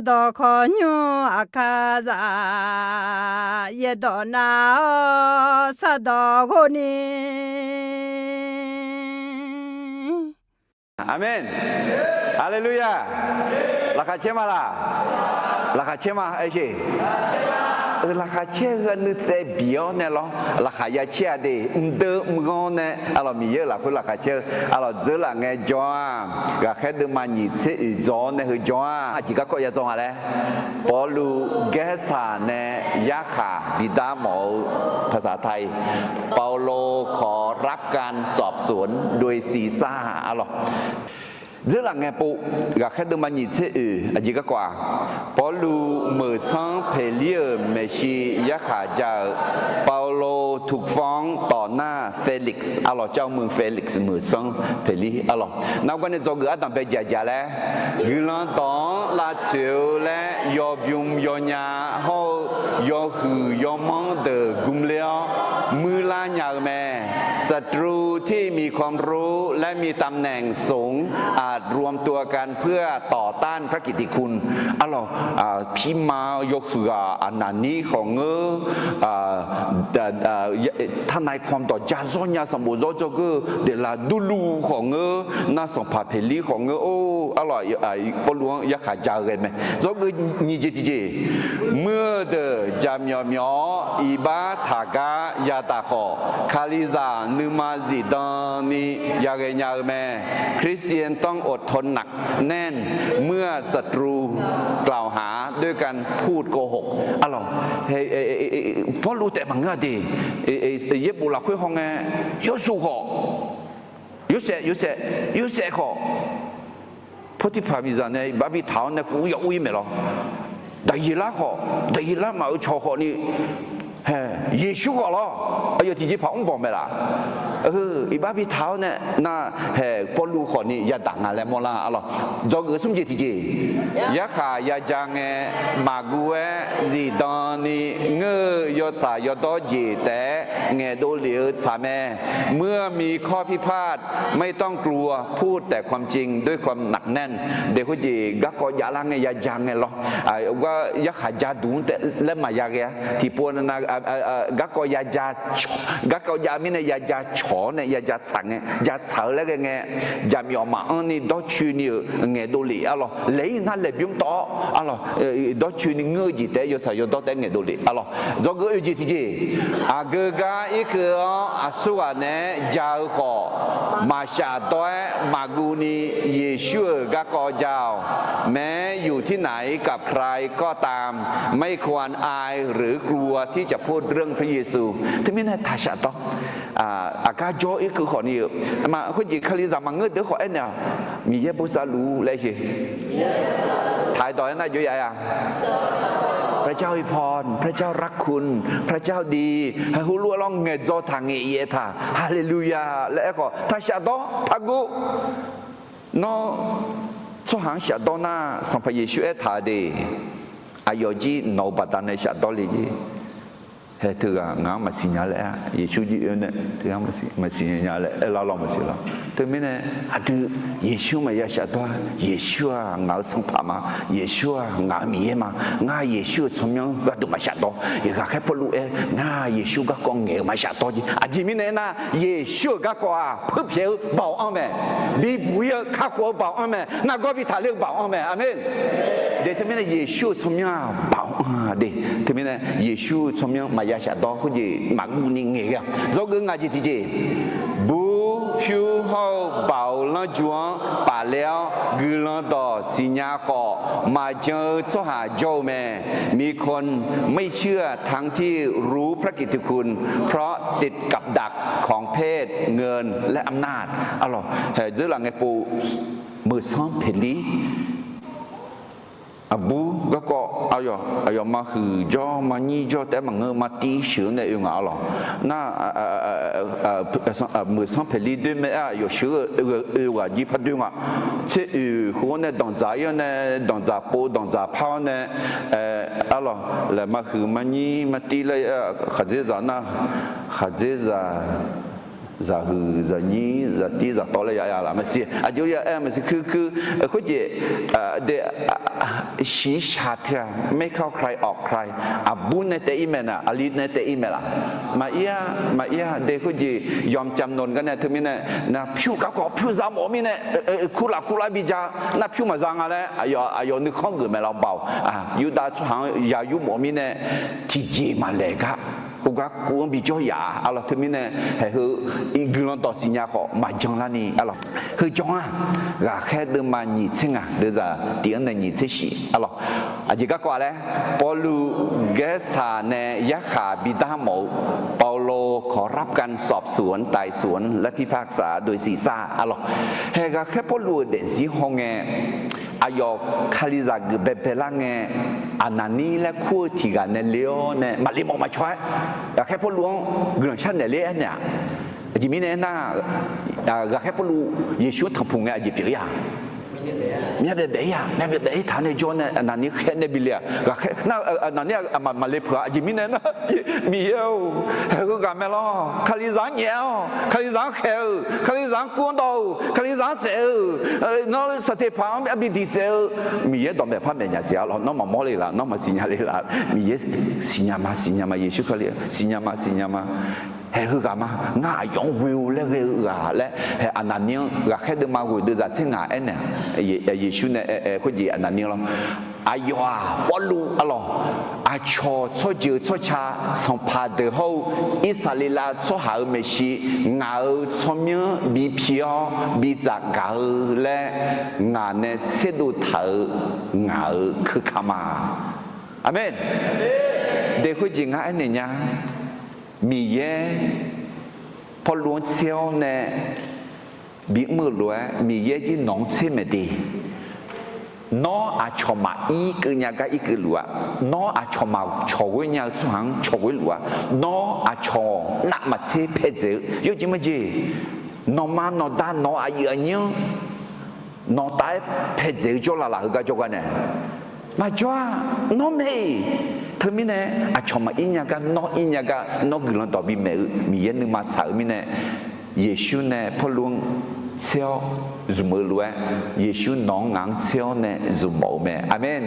do konyo akaza yedona sadogoni. Amen. Haleluya. Laka chema la. Laka chema aje. ราคาเชื่อนึกใจเบี้ยวเนี่ยหรอราคายาเชื่อดีเดิมงอนเนี่ยเรามีเยอะหลักคนราคาเชื่อเราเจอหลังไงจ้าก็แค่เดิมมันยิ่งเสียจ้าเนี่ยคือจ้าจีก็ก็ยาจ้าอะไรพอรู้แกษาเนี่ยยาขาบิดาหมอภาษาไทยเปาโลขอรับการสอบสวนโดยซีซ่าอะไรrất là nghe phụ gà khách đừng bao nhiêu thế gì các quả Paulo mở sang Pelia Messi giác hạ giờ Paulo thuộc phong tỏ na Felix alo trong mừng Felix mở sang Pelia alo nào quan nên do gỡ tạm bây giờ lẽ gỡ lan tỏ là chiều lẽ do dùng do nhà hô do hư do mong từ gum leo mưa la nhà mẹศัตรูที่มีความรู้และมีตำแหน่งสูงอาจรวมตัวกันเพื่อต่อต้านพระกิตติคุณพี่มายกคืออันนี้ของท่านนายความต่อจาซอนยาสมบูรณ์โจก็เดลาดูลูของน่าสมภาเพลีของโอ้อร่อยปลวงยักษ์ขาจาเลยไหมโจก็นี่เจเมื่อเดจามยอมยออีบาทากายาตาขอคาลิซานึมาจิดานียาเกยาแม่คริสเตียนต้องอดทนหนักแน่นเมื่อศัตรูกล่าวหาด้วยการพูดโกหกอ๋อเพราะรู้แต่บางอย่างดีเย็บบุหรี่คุยห้องไงยศสุขยศขอพอที่พามิจารณ์เนี่ยบาบิท้าวเนี่ยกูอยากอุ้ยไหมล่ะแต่ยีราขอแต่ยีรามาเอาชอขอนี่เยซูก็ล่ะไอ้ยที่จีพระองค์บอกไหมล่ะอีบ้าพี่เท้าเนี่ยน่าพอลูกคนนี้อย่าดังอะไรมล่ะอ๋อจอเกิดสมจิตที่จียาขายาจังมากูจีดานีเงยยศสายดอจีแต่เงโดเหลียวสาแม่เมื่อมีข้อพิพาทไม่ต้องกลัวพูดแต่ความจริงด้วยความหนักแน่นเด็กคนจีกักก็ยาลังยาจังไงล่ะว่ายาขายาดูแต่เล่มมายาแกที่ปวนนะกักก็ยาจากักก็ยาไม่ในยาจาฉอเนี่ยยาจาสั่งเนี่ยยาเฉาแล้วไงยามีออกมาอันนี้ดอชูนี่เงยดูหลีอ๋อเลยนั่นเลยยุ่งต่ออ๋อดอชูนี่เงยจีแต่ยศยดอแต่เงยดูหลีอ๋อจงก็อยู่ที่จีอาเกกาอีกอาสุวรรณเนี่ยยาวขอมาชาตัวมากูนี่เยซูกักก็ยาวแม้อยู่ที่ไหนกับใครก็ตามไม่ควรอายหรือกลัวที่จะพูดเรื่องพระเยซูที่ไม่น่าทัชต่ออากาโจอีกคือขอนี่มาคนจีคาลิซามังเงือเดือขอเอ็นเนี่ยมีเยบุษาลูเลยสิถ่ายต่อนั่นอยู่ยังพระเจ้าอวยพรพระเจ้ารักคุณพระเจ้าดีให้หูรู้ล่องเงยโจทางเงียท่าฮาเลลูยาและก็ทัชต่อทักุโนช่วงหางชาดอน่าสัมภเยซูเอท่าดีอายจีโนบัตานในชาดอลีเธองามาสิญญาเลยเยซูจีเนี่ยเธอมาสิญญาเลยเราลองมาสิละเธอไม่เนี่ยเธอเยซูมาอยากจะตัวเยซูงาสังพามาเยซูงามีมางาเยซูสมยังก็ดูมาชาตัวยังแค่พลูงาเยซูก็กงเงมาชาตัวจีไม่เนี่ยนะเยซูก็กว่าเพื่อเพียวบ่าวอ้อมแม่บีบุยข้าขวบ่าวอ้อมแม่น่าก็บีทาเลือกบ่าวอ้อมแม่อาเมนเดี๋ยวเธอไม่เนี่ยเยซูสมยังบ่าวเดี๋ยวเธอไม่เนี่ยเยซูสมยังมายาชาดอคุณจีมากูนิ่งเงี้ยจงงาจีที่จีบูผิวเขาเบาลังจวงป่าแล้วกุลังต่อสิญญาขอมาเจอสหาโจแม่มีคนไม่เชื่อทั้งที่รู้พระกิตติคุณเพราะติดกับดักของเพศเงินและอำนาจอ๋อเฮ้ยด้วยหลังไงปูมือซ้อมเพลีบูก็เอามาคือจอมานี่จอแต่มันมาตีเสือเนี่ยยังไงล่ะน่ามือสัมผัสลีด้วยไหม有时ว่ายี่พัดด้วยว่าเช่หัวเนี่ยดองใจเนี่ยดองใจปูดองใจเผาเนี่ยอะไรแล้วมาคือมานี่มาตีเลยขัดเจจานะขัดเจจา giờ hư giờ nhí giờ tí giờ to lại ya là mà xí à chú ya em mà xí cứ có gì để xí xả thềไม่เข้าใครออกใครà buôn này tệ email à ali này tệ email à mà ia để có gì yom chăm nôn cái này thứ mình này na phiêu cả có phiêu ra mỏ mình này kula bây giờ na phiêu mà rằng à đấy ayo nước không gửi mà lao bảo à yêu đã hàng ya yêu mỏ mình này thì gì mà lệ cả cũng có cũng bị cho ya à là thứ mình này hay hư England đó xin nhà họ mà chẳng là ni à là hư cho à gà khai đưa mà nhị sinh à đưa ra tiếng này nhị sinh gì à là à chỉ có qua đấy Paulo ghé xa nàyยักษ์ขาบิดาหมูเปาโลขอรับการสอบสวนไต่สวนและพิพากษาโดยศีรษะอะหรอเฮก็แค่พอรู้เด็กสิฮงเงอายกคาลิซากเบเปลังเงอันนั้นนี่และคู่ที่กันเนี่ยเลี้ยวเนี่ยมาเลี้ยงมาช่วยแค่พอรู้เรื่องชั้นเนี่ยเลี้ยงเนี่ยจิมิเนี่ยน่าแค่พอรู้เยซูทำพุงเงอจิเปียเนี่ยเบียเนี่ยเบียท่านเนี่ยจวนเนี่ยนั่นนี่แค่เนี่ยบิเลียก็แค่นั่นเนี่ยมาเล็บหัวจิมิเนี่ยนะมีเอวก็การไม่รอคาลิซังเยวคาลิซังเขวคาลิซังกวนโตคาลิซังเซลน้องสเตปามบิดีเซลมีเยอะตอนแบบพระเมียเสียแล้วน้องมาโมเลยละน้องมาสิญญาเลยละมีเยอะสิญญามาเยซูเขาเรียกสิญญามาเฮ้ยคือกามาง่ายยองวิวเล่เกาและเฮ้ยอันนั้นเนี่ยก็แค่เดินมาวิวเดินจากเส้นงานเนี่ยเยซูเนี่ยคนจีอันนั้นเนี่ยเราอายว่าบอลลูอะไรอาชอช่วยเจอช่วยชาสัมผัสเดือดอิสราเอลช่วยหาเมชิงาช่วยมีบีพีอบีจากกาและงานเนี่ยเชื่อดูเธองาคือขามาอาเมนเด็กคนจีงานเนี่ยมีเย่พอล้วนเชียวเนี่ยบีมือล้วนมีเย่ที่น้องเชื่อไม่ดีน้องอาชมาอีกเนี่ยก็อีกล้วนน้องอาชมาชาวเนี่ยช่างชาวล้วนน้องอาชนักมาเชื่อเพจยูจิมจีน้องมาน้องด้านน้องอายุเนี่ยน้องตายเพจจ่อละก็จ่อกันเนี่ยมาจ่อน้องไม่เธอมีเนี่ยอาชมาอินยังกันน้องอินยังกันน้องกลัวต่อบีเมมีเย็นนึงมาสาวมีเนี่ยเยซูเนี่ยพอลุงเชี่ยวจุ่มล้วนเยซูน้องงางเชี่ยวเนี่ยจุ่มหมูแม่อาเมน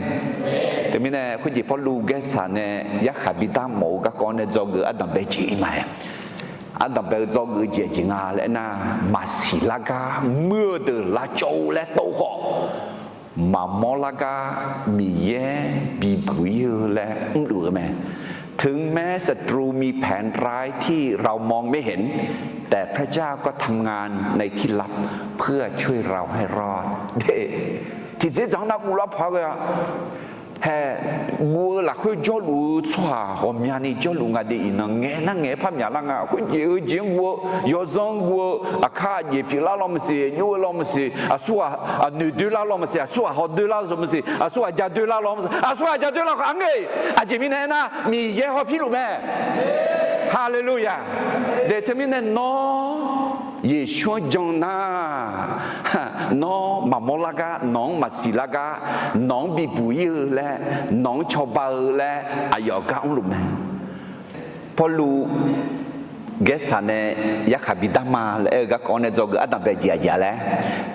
เธอมีเนี่ยคุณจีพอลุงแกสันเนี่ยยักษ์บิดาหมูก็ก่อนเนี่ยจอกืออันดับเบจีมาอันดับเบจอกือเจจิงาและน่ะมาสิลากาเมื่อเดือละโจและโตขอมามอลากามีแย่บีบุยและดูไหมถึงแม้ศัตรูมีแผนร้ายที่เรามองไม่เห็นแต่พระเจ้าก็ทำงานในที่ลับเพื่อช่วยเราให้รอดเด้ที่เจ๊จังนักอุลาพากะเฮ้วัวหลักคุยจ่อลูชัวหอมยานี่จ่อลูงาดีนังเงนั่งเงพัมยาลังอ่ะคุยเจียงวัวยอซองวัวอาคาเยพิลาลอมสิยูลอมสิอาสัวหนึ่งดูลาลอมสิอาสัวหอดูลาลอมสิอาสัวจัดดูลาลอมสิอาสัวจัดดูลาขังเงอาจิมิเนนะมีเยฮอพิลุแม่ฮาเลลูยาเดทมิเนนอเยชูจังนาน้องมาโมลากาน้องมาศิลากาน้องบีบุยและน้องชอบาและอายอกาอุลุแม่พอลูเกสันเนี่ยยักษ์บิดามาแล้วก็ก่อนเนี่ยจอกอันดับเบจีอาจารย์แล้ว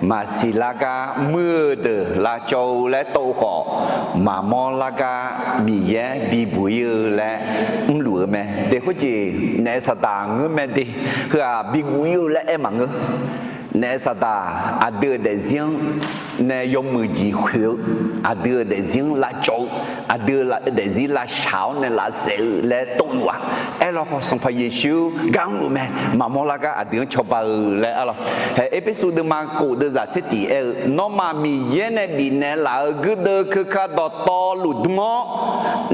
มาศิลากามือเดลาโจและโตขอมาโมลากามีแย่บีบุยและหลัวแม่เด็กคนจีในสตางเงินแม่ดีคือบีบุยและเอ็มังเงในสตาอาเดือเดซิงในยมมือจีขวิวอาเดือเดซิงลาโจอาเดือเดซิลาเช้าในลาเซลและตัวเอลล์ก็ส่งพระเยซูกังรู้ไหมมาโมลากาอาเดือชอบาและอะไรเอพิโซดมากูเดือดเสตีน้องมามีเย็นบีเนลากุเดคือข้าดอตอลุดมอ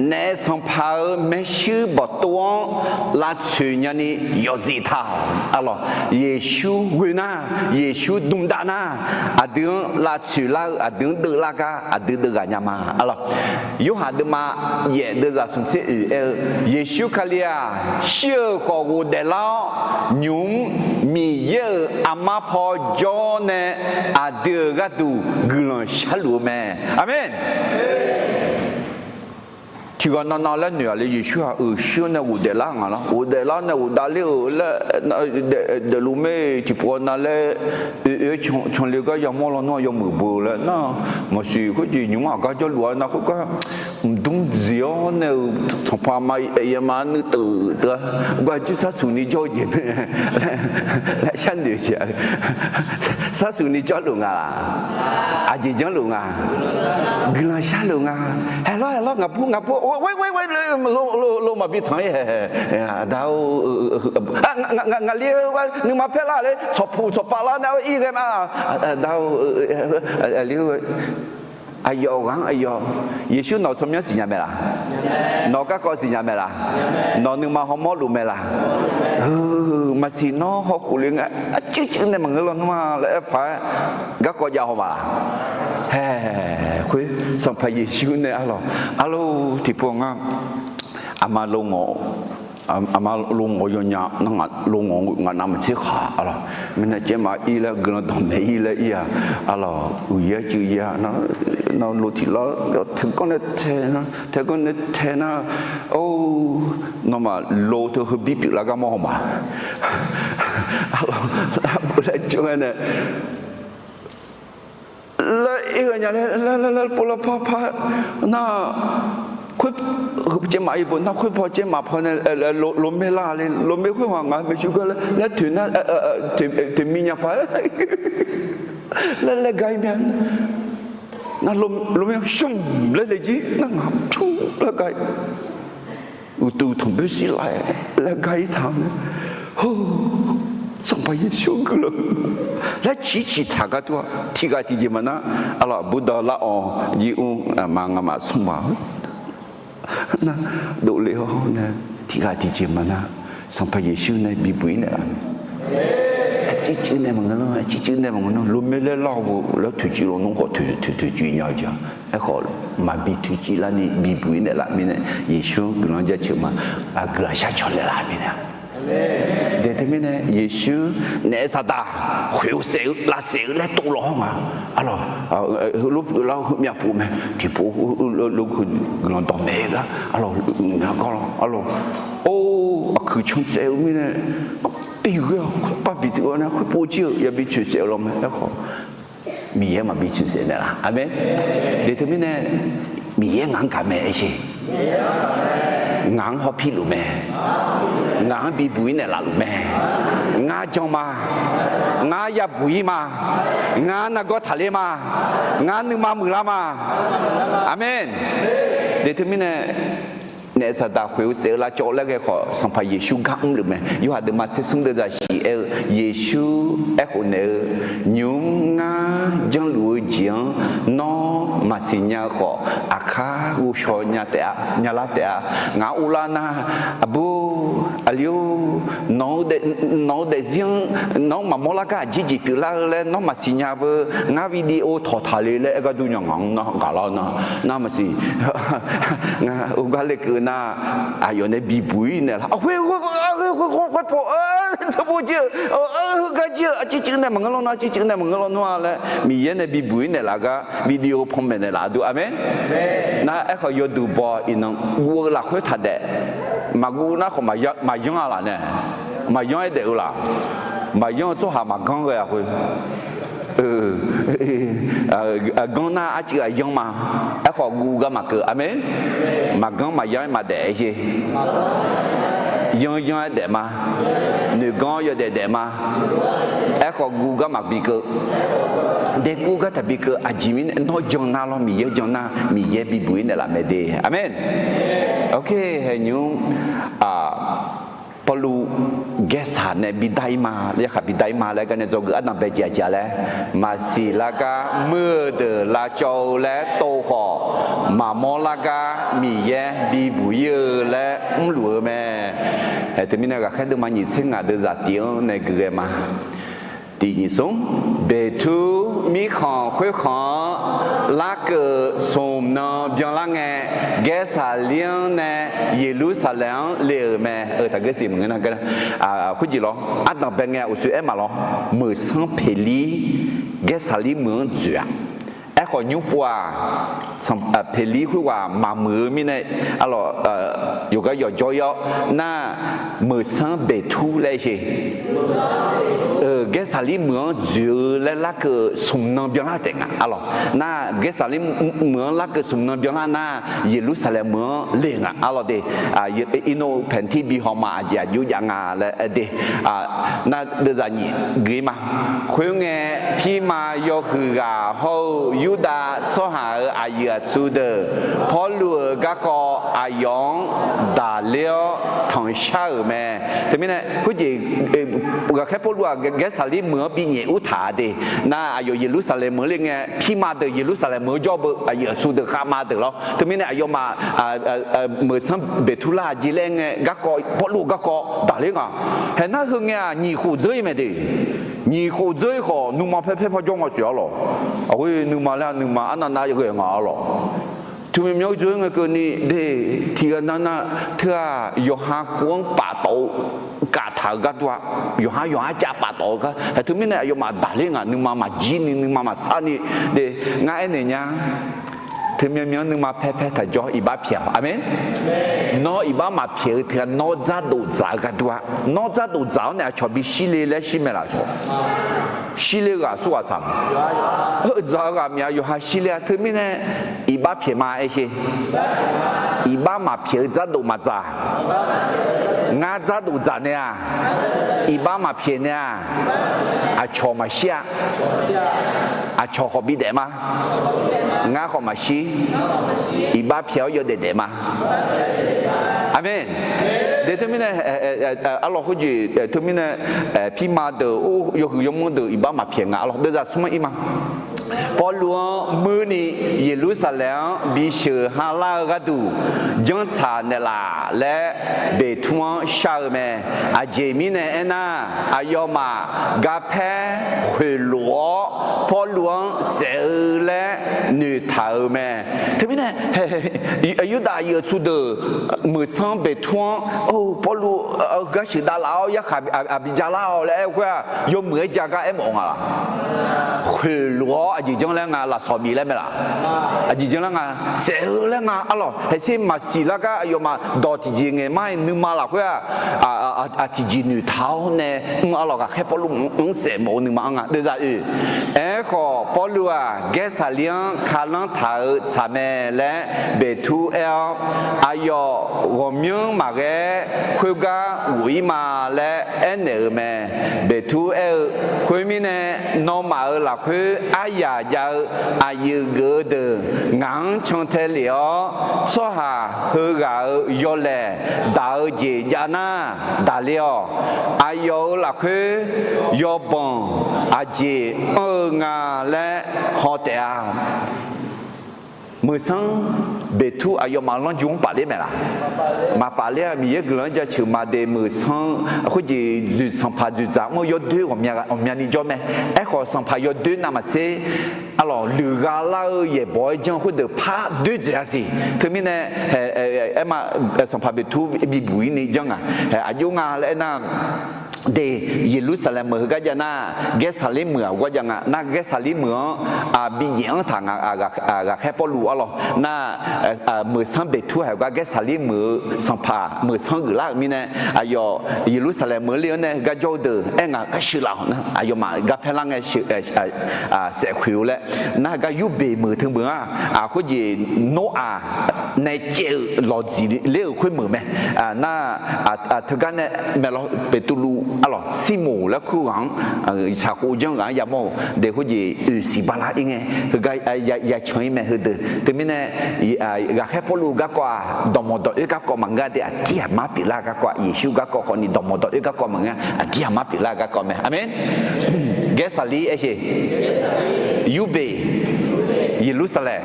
ในส่งพระเมชูบตัวลาชื่อยันนี่ยอซิท่าอะไรเยซูวินาเยซูดุมดานาอาเดือลาชื่อลาอาเดือเดือลากาอาเดือเดือกาญามาอะไรยูหาเดมาเย่เดือดสุนทรีเยซูคาเลียเชื่อขอกูเดลายุงมีเยอะอามาพอจอเนอาเดือกาดูกลันชาลูแม่อาเมน chỉ có nó là nửa là gì xưa xưa này u để lang à u để lang này u đã liệu là để lúc mấy thì bọn nó là trong liệu cái dòng mỏ nó dòng mực bự là nó mà suy cái gì nhưng mà cái cho lúa nó cũng có đúng dẻo này thằng pha mai ấy mà nó từ qua chú sát xuống đi cho gì lại sang điều gì sát xuống đi cho luôn à gì cho luôn à gương là sát luôn à hello ngập ôi lô mà biết thấy đâu ngà liêu nhưng mà phải là đấy chọc bà la nào ý cái mà đâu liêu ayo gang ayo Yesu nó xong nhớ gì nhà mẹ là nó các con gì nhà mẹ là nó nhưng mà họ mót đủ mẹ là mà xí nó họ khổ liền chứ này mà người lo mà lại phải các con giàu mà khuya xong phải Yesu này alo thì buông ama ama long ngồi nhà nó ngặt long ngồi nằm chiếc khả alo mình chỉ mà y là gần đồng này y là y alo uya chữ ya nó lụt thì nó thằng con này thế nó nó mà lô thôi hơi bị là cái mỏ mà alo bữa nay chỗ này là ý cái nhà là pola papa na khuyết chế mà ibu na khuyết bao chế mà phơi này lốm mê la lên lốm mê khuyết hoàng ngài mấy chú cái là thuyền na thuyền mi nhà phải là gai mian na lốm mê sum là gì na ngập chung là gai tu thùng bê xí lại là gai thằng xong phải xuống cái luôn là chỉ thà cái đó thì cái gì mà na alors Buddha là gì mà xong vào na độ liệu na thì cái gì mà na xong phải Giêsu này bị bụi này chỉ chữ này mà nó chỉ chữ này mà nó luôn mới lên lao là thủy chỉ nó có thủy chỉ nhau chứ ấy họ mà bị thủy chỉ là ni bị bụi này là mình này Giêsu cái nó chỉ mà cái sao cho lại là mình này để thế này Giêsu nể sa ta hiểu sự là sự là tu lo mà alo lúc lâu mẹ phụ mẹ thì phụ lúc nó đòn mẹ đó alo con alo cứ chung sẹo mình này bị cái ba bị cái này cứ bố chiều ya bị chung sẹo lắm ấy họ mía mà bị chung sẹo này là amen để thế này mía ngang cả mẹ gì ngang họ phi lù mẹ ngang bị bụi này là lù mẹ ngang trong mà ngang ya bụi mà ngang nó có thale mà ngang nương mà mưa la mà amen để thế này nè sao ta hiểu sẽ là chỗ là cái họ xong phải Giêsu gắng được mẹ yêu hạt được mà sẽ xuống được ra chỉ Giêsu ở nè nhung nga dân lúa giang nó mà xin nhà họ akha u cho nhà lá tệ ngã ulana abu aliu nó để riêng nó mà mua lá cái chỉ biểu là lên nó mà xin nhà bơ ngã video thọ thà lên cái đuôi nhọn nó cả nó mà xin ngã u cái lấy cái na ayo ne bị bụi này là ôi bộ thằng bố chưa cái chưa chỉ này mà ngon nó chỉ này mà ngon nó là mình này bị bụi này là cái video phong này là đủ amen na ai họ yêu đủ bao inong vua là khơi thật đấy mà vua nó không mà dùng là nè mà dùng ấy đều là mà dùng số hàng mà con người à thôi con na ai chỉ dùng mà ai họ vua cái mà cứ amen mà con mà dùng mà để gì dùng để mà nữ con dùng để mà ai họ vua cái mà bị cứ để vua cái thật bị cứ ajimin nó dùng na lo mi dùng na mi bị bụi này là mẹ đi amen ok hay nhung perlu gesan ne bidai ma ya kha bidai ma la ka ne zo ga na be jia jia le ma si la ka mưa de la chou le to kho ma mo la ka mi ye bi bu ye le lu me he te mina ga kha de ma ni sing ga de za tiang ne ge ma第二种，白土米糠会糠，那个从那边那个盖萨林呢，耶路撒冷里面，大概是么个那个或者咯，那边个我说嘛咯，没上培里盖萨里门住啊。ขอยุบว่าเพลีคือว่ามามือมีเนี่ยอยู่ก็อยู่จอยน่ามือสังเบทูเลยใช่เกสาลีเหมือนจืดและลักสมนเบียงละเต็งน่าเกสาลีเหมือนลักสมนเบียงละน่าเยรูซาเล็มเหมือนเลี้ยงเดอินโนแผ่นที่บีฮอมาจะอยู่ยังและเดน่าเดือดนี่กี่มาคุยเงี้ยพี่มาโยคือกาเขายูดาสหาอายุสุดพอรู้ก็อายุดาเลี้ยวทางเช้าแม่แต่ไม่เนี่ยคุณจีก็แค่พอรู้ว่าเกสาลีเหมือนปีนี้อุทาเดน่าอายุเยรูซาเล็มเหมือนเลี้ยงพี่มาเดเยรูซาเล็มเหมือนจอบอายุสุดข้ามาเดแล้วแต่ไม่เนี่ยอายุมาเหมือนสัมเบทุลาจีเลงก็พอรู้ก็ดาเลี้ยงเห็นน่าคือเงี้ยนี่คู่ใจไม่ดี你好最好，你妈拍拍叫我学了，会你妈俩你妈安那哪一个人了？他们苗族人个你的，提个那他有哈光把刀，嘎头嘎多，有哈加把刀个，还他们呢有嘛打铃啊，你妈妈鸡你妈妈杀你的，俺那呢？เธอเมียนึงมาแพ้ถ้าจ่ออีบ้าเพียวอาเมนนออีบ้ามาเพียวเธอนอจัดดูจ่ากันตัวนอจัดดูจ่าเนี่ยชอบบิชิเลและชิเมล่าชอบชิเลก็สู้ว่าทำจ่าก็มีอยู่หาชิเลเธอไม่เนี่ยอีบ้าเพียวมาไอ้ชิอีบ้ามาเพียวจัดดูมาจ่างาจัดดูจ่าเนี่ยอีบ้ามาเพียวเนี่ยอาชอมาเชียอาชอขบิเดมางาขอมาชีอีบ้าเพียวอยู่เด็ดๆมาอาเมนเดี๋ยวทุกมิเนี่ยอัลลอฮ์เขาจีทุกมิเนี่ยพี่มาเดอโอ้ยคือยมเดออีบ้ามาเพียงอัลลอฮ์เดี๋ยวจะสมัยอีมาพอหลวงมือนี่เยรูซาเล็มบิเชฮาลากระดูจังชาเนลาและเบทุนชาเมอาเจมิเนเอน่าอายอมากาเพหลวงพอหลวงเสและ女头咩？特别呢，有大有出的，没上被拖哦，不如个是大佬一下比较老嘞，会有没家个一忙啊？回罗啊，就将来啊，拉烧米嘞没啦？啊，就将来啊，谁嘞啊？啊咯，还是嘛是那个有嘛到提前个买你嘛啦会提前女头呢？啊咯个还不如谁冇你嘛啊？对咋有？个不如啊，给啥量？คาลังถ่ายสามและเบทูเอลอายอรวมยังมาแก่คุยกันวิมาและเอ็นเอเมเบทูเอลคุยมีเนนอมาหลักคืออายาจะอายุเกิดงานชงเทลียสหาเฮกายอเลดาวเจยานาดาเลียอายอหลักคือยอบงอาเจงาและฮอเตียมือสังเบทูอายมาลองจุงปาเลไหมล่ะมาปาเลมีเยอะกลันจะชื่อมาเดมือสังคุยจุดสัมภาจุดจากมันยอดด้วยผมยังนี่จอมไหมขอสัมภายอดด้วยนั่นมาเสียalors le gars là il boy gens de pas de dire si termine ma sans pas tout bibouine ni janga ayunga le na de Yerusalem ga jana Jerusalem wa janga na Jerusalem bi yang thang ga khe po lu alors na me sans be tout ga Jerusalem sans pas me sans la mine ayo Yerusalem le ne ga jo de nga ka shila ayo ma ga phelang se khwiu leน่าก็ยุบเบมือถึงเมื่อคุยโนอาในเจอหลอดสีเลี้ยวคุยมือไหมน่าถึงกันเนี่ยแม่เราเป็นตุลูอะไรซิโมแล้วคู่หลังชาโคจังหลังยามโมเดี๋ยวคุยสีบาลาเองไงคือก็อย่าเฉยแม่คือเด้อแต่ไม่เนี่ยอยากให้พอลูกก็ว่าดอมดอยก็มังกรเดี๋ยวที่หามาปิลาก็ว่าเยซูก็คนนี้ดอมดอยก็มังกรที่หามาปิลาก็ไหมอาเมนเกสาลีเอเชยูเบเยรูซาเล็ม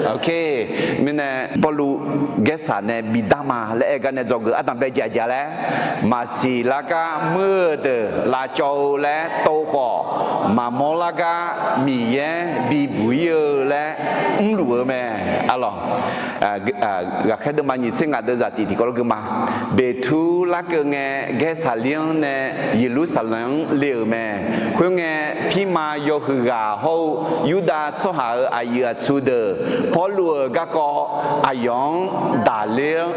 ok mình nè bao lu ghét sản nè bị đam mà lẽ cái nè do người ăn bây giờ lẽ mà xì là cái mưa từ là châu lẽ tô khổ mà mò là cái mì ye bị bụi lẽ lúa mẹ alo gak khai đâm nhìn sinh ngạt đơn giản thì có cái mà bề thu là cái nghe ghét sản liên nè Jerusalem liều mẹ khuyên nghe khi mà yo hư gà hậu Juda số hạ ai chú đờ Paul lùa các có ai yong đà liêng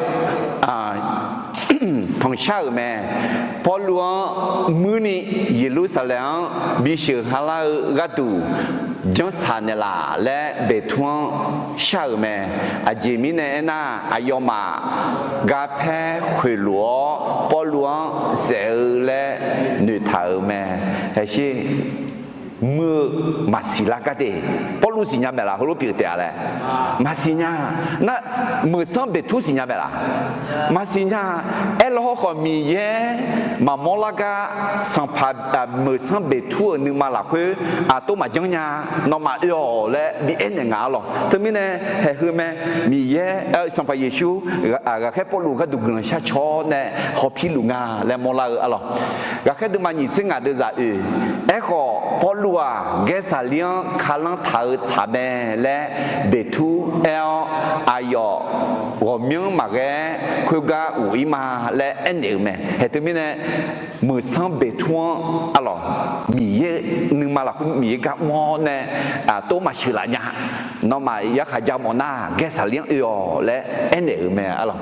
thằng sao mẹ Paul lùa mưa ni Jerusalem bị sự hala gạt tù dân sản là lẽ bề thuang sao mẹ Jimmy này na ai yong mà gà phe khơi lúa Paul lùa sẽ lẽ nữ thảo mẹ hay chứ mưa masih lah kata, polusinya belah, kalau pilih lah, masihnya, na mưa sang betul sinya belah, masihnya, eloh kami ye, mamolaga sang pada mưa sang betul ni malah ke, atau macamnya, nama yo le, bien enggak loh, tapi ni, heme, mi ye, sampai Yesus, agak polu kan dugaan syacol ne, kopi lunga, le mola aloh, agak tu mani sengat tu zat, polu ghé xà liang khá lăng thở xà bè lẽ bề thu eo ayo gồm miếng mà ghé khuya ga ủi mà lẽ anh đều mẹ hệ từ mình nè mưa sang bề thu alo mì nhưng mà là mì gạo mò nè tô mà chữ lại nhá nó mà giá khá giá mò na ghé xà liang eo lẽ anh đều mẹ alo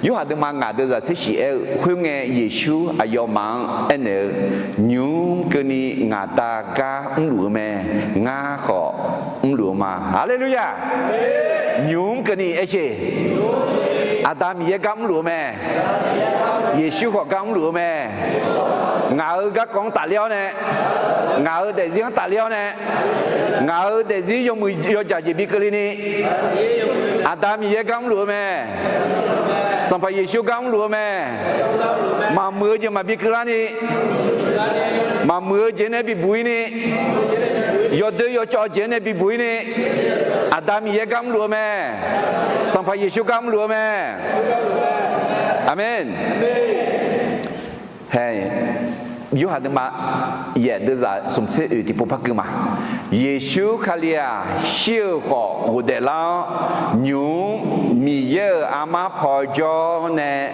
yếu hạt từ mà ngã từ giờ sẽ chỉ khuya nghe Giêsu ayo mang anh đều nhung cái ni ngã ta ga lúa mẹ ngã khó lúa mà Hallelujah nhung cái này ấy chứ Adam ye gam lúa mẹ Giêsu khó gam lúa mẹ ngã ở các con tạ liao nè ngã ở để riêng tạ liao nè ngã ở để riêng dùng mùi dùng trả gì bị cái này Adam ye gam lúa mẹ sampai Giêsu gam lúa mẹ mà mưa chứ mà bị cái này mà mưa chứ này bị bụi này yo đưa yo cho chứ này bị bụi này Adam ye gam lúa mẹ sampai Yesus gam lúa mẹ Amen hey yo hạt mà ye đưa ra sum se ở thì bốc mà Yesus khalia siêu khó vô đề la nhung mi ye ama phò cho nè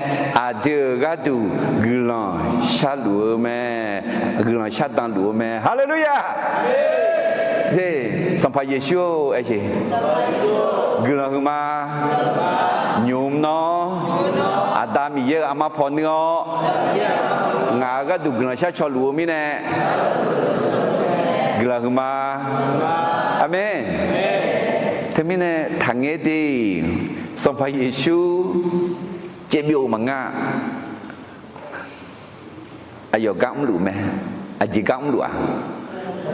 đưa ra tu glan sa lúa mẹ glan sa đan lúa mẹ Hallelujah thế sampai Yesus ấy chứ glan huma nhung nó Adam mi ye ama phò nữa ngã cái tu glan sa cho lúa mi nè gila huma Amen thế mình nè thằng nghe đi sampai Yesus chế biểu mà ngã ayo gam lũ mẹ aji gam lũ à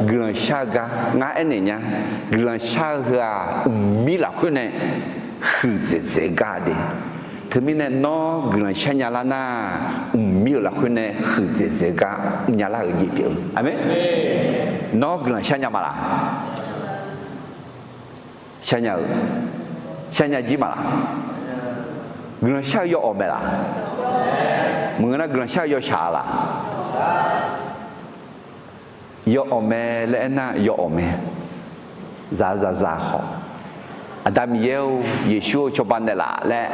gila saga ngã anh này nha gila saga mi là cái này khử dễ ga đi thế mình nè nó gila sa nhà la na mi là cái này khử dễ ga nhà la ở gì biểu Amen nó gần xa nhà mà là xa nhà gì mà là gần xa yo ôm là mưa nó gần xa yo xả là yo ôm lẽ na yo ôm za họ Adam yêu Giêsu cho ban này là lẽ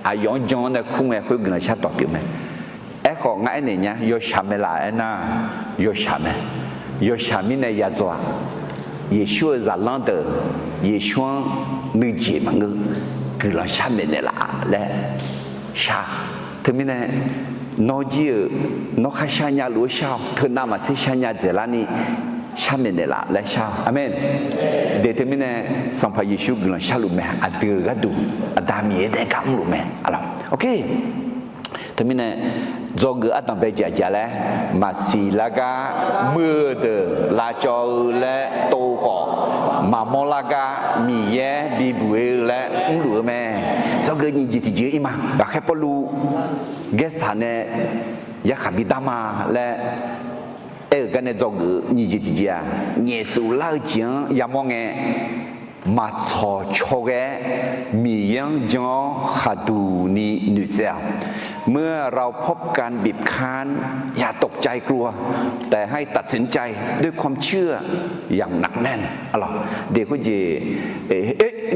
ayong John này không nghe khuyên gần xa tọt kiểu mẹ có ngay này nhá yo xả mẹ là na yo xả mẹ yo shami ne ya zwa Yeshua za lande Yeshua nu ji ma nge gu la shami ne la le sha thế mình này nó ji nó kha sha nya lu sha thế na ma se sha nya ze la ni shami ne la le sha Amen de thế mình này sampai Yesu gu la sha lu me adu ga du adam ye de kam lu me alors ok thế mình này do người ăn tầm bây giờ lẽ mà xì là ga mưa từ là cho lẽ tô khó mà mò là ga mì ye bị bụi lẽ lúa mẹ do người nhìn gì thì chỉ mà và khai polu ghét sản này giá khá bị đam mà lẽ ở cái này do người nhìn gì thì chỉ à nhẹ số lao tiếng ya mong nghe มาชอชอแกมียังจอขาดูนี้หนึ่งเจ้าเมื่อเราพบการบีบคั้นอย่าตกใจกลัวแต่ให้ตัดสินใจด้วยความเชื่ออย่างหนักแน่นอะไรเด็กก็จะ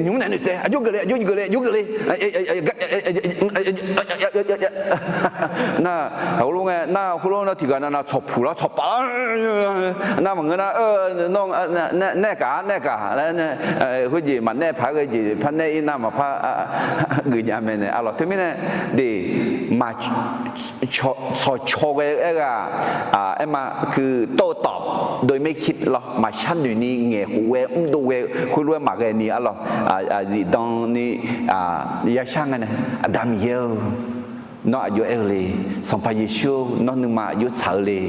ยุ่งไหนหนึ่งเจ้ายุ่งกันเลยยุ่งกันเลยยุ่งกันเลยน่าเขารู้ไงน่าเขารู้น่าที่กันน่าชอบผู้ละชอบปะน่าเหมือนกันนะน้องแน่กาแล้วเนี่ยเขาจะมันแน่พาเขาจะพันแน่อิน่ามาพาเกิดยังไงเนี่ยอะไรที่ไม่เนี่ยเด็กมาชอเวเออมาคือโต้ตอบโดยไม่คิดหรอมาชั้นอยู่นี่เงี้ยหัวดูเวคุยรู้มาเรื่องนี้อะไรจีดองนี่ยาช่างกันนะอดัมเยลน้องอายุเลยสัมภาระชูน้องนึงมาอายุสาวเลย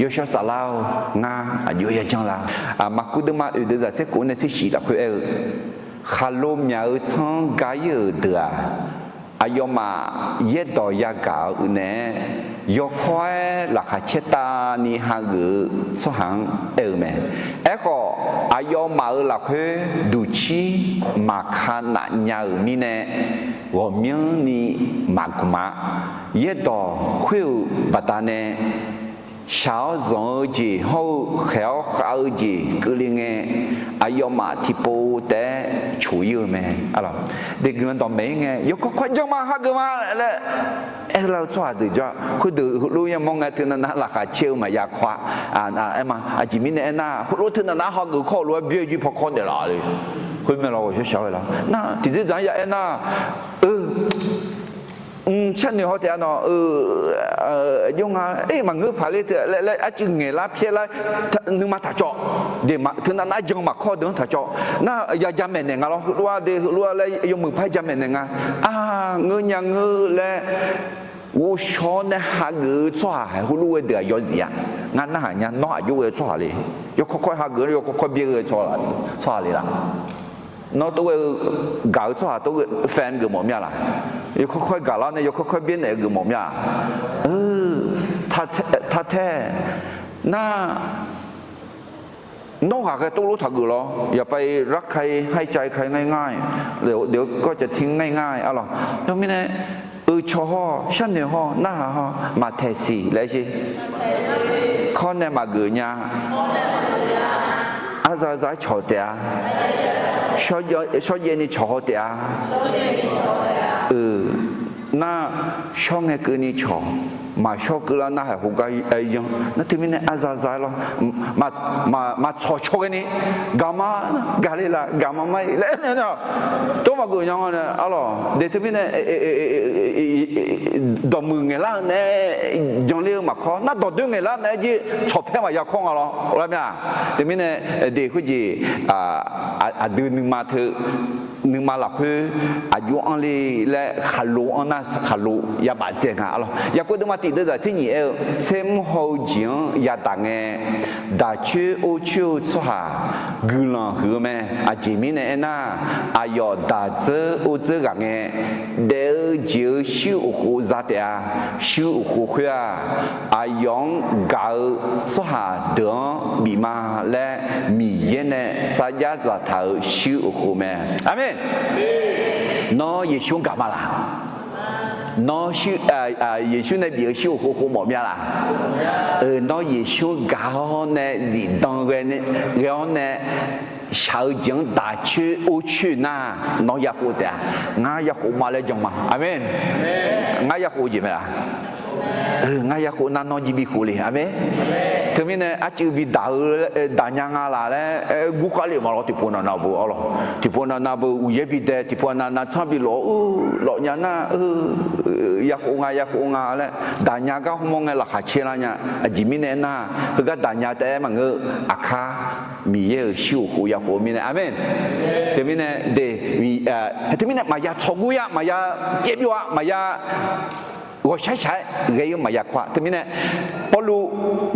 ยศสลาวงาอายุยังจังละมาคุดมาอุดจะเสกุนที่สีละคุยขาลมยาวช่างกายเดืออายมาเยดอยากาอุเนยกควายหลักเชตานิฮากุสหังแม่ก็อายมาหลักดูชีมาขานาญามีเนว่ามีนี่มากมาเยดอคุยบัดเน小人子好好子，个哩个，哎呀嘛，提不得出油咩？啊啦，这个人倒霉个，有个快点嘛，哈个嘛嘞，เราชอบดูจ้ะคุณดูรู้ยังมองไงถึงนั้นราคาเชี่ยวมายาควาไอ้มาจิมินเนี่ยน่าคุณรู้ถึงนั้นเขาก็ข้อรู้ว่าเบี้ยยี่พอคนเดียวเลยคุณไม่รู้ว่าเฉยๆแล้วน่าที่จะยังไงน่าฉันเนี่ยเขาแต่เนาะยังไงมันเงือบผาเลยแล้วอาจจะเงยละเพี้ยละนึกมาถ่ายจอเดี๋ยวมาถึงนั้นอาจจะมาข้อเดินถ่ายจอน่าอย่าจำเป็นเนี่ยเรารู้ว่าเดี๋ยวรู้อะไรยกมือพายจำเป็นเนี่ยเงยยังเงยแล้ว我说那哈个抓还葫芦的要gì啊？俺那哈人哪有个抓哩？要快哈个，要快别个抓哩啦。nó tôi gạo cho tôi fan cái mồm nha là yêu khơi gạo là này yêu khơi biến này cái mồm nha thà thế na nó cái tôiรู้thật rồi loอย่าไปรักใครให้ใจใครง่ายๆเดี๋ยวก็จะทิ้งง่ายๆอะไรตรงนี้เนี่ยชอฉันเนี่ยฮอหน้าฮอมาเทสีเลยสิข้อเนี่ยมาเกยเนี่ยอาจจะชอเดียชอบเย็นนี่ชอเดียน่าช่องเงี้ยนี่ชอมาชอบก็แล้วน่าให้หัวใจยังนั่นที่มันเนี่ยอาจจะหรอมาชอบกันนี่กามาเลยล่ะกามาไม่เล่นเนี่ยตัวมากูยังไงเนี่ยอ๋อเดี๋ยวที่มันเนี่ยดอมือเงี้ยละเนี่ยยังเลี้ยงมาข้อน่าดอดึงเงี้ยละเนี่ยจีชอบแพ้มาอยากข้องอะไรอะไรเนี่ยที่มันเนี่ยเด็กเขาจีดื้อนึงมาเถอะนึงมาหลักคืออายุอันนี้และขาลูอันนั้นขาลูอย่าบาดเจ็บค่ะอะไรอย่ากูต้องมาติดด้วยที่นี่เช่นหัวจิงอย่าต่างเงี้ยดาชื่อโอชื่อสุฮากุลังคือแม่อาจิมิเนี่ยน่ะอายอดาเจอโอเจอกันเงี้ยเดี๋ยวจะชิวหูจัดเดียชิวหูเขียอายองกาสุฮาเดินบีมาและมีเย็นเนี่ยสัญญาจะเท่าชิวหูแม่อาเมนน้อยยิงกลับมาละน้อยชิยิงในเบียชิวหูหูหมดยังละน้อยยิงกาเนี่ยจีดังเงินแล้วเนี่ยชาวจีน大去欧去那น้อยอยากพูดแต่ง่ายอยากพูดมาเลยจังมาอาเมนง่ายอยากพูดจีไหมล่ะง่ายอยากพูดนั่นน้อยจีบีพูดเลยอาเมนถึงแม้เนี่ยอาจจะบีด่ายังอะไรแล้วกูก็เลยมาเราที่พูดนั่นบูอ๋อที่พูดนั่นบูอุยบีเดที่พูดนั่นชอบบีหล่อยังน่ะอยากพูดง่ายอยากพูดง่ายแล้วด่ายังก็มองไงล่ะขาเชื่อแล้วเนี่ยจีมีเนี่ยน่ะเพื่อด่ายังแต่มันก็อาคามีเยอะชิวหูอยากพูดมีเนี่ยอาเมนถึงแม้เนี่ยเดมีถึงแม้เนี่ยมายาชกุยะมายาเจ็บอยู่อะมายา我ใช้เรียกมายาควาทีนี้เนี่ยพอรู้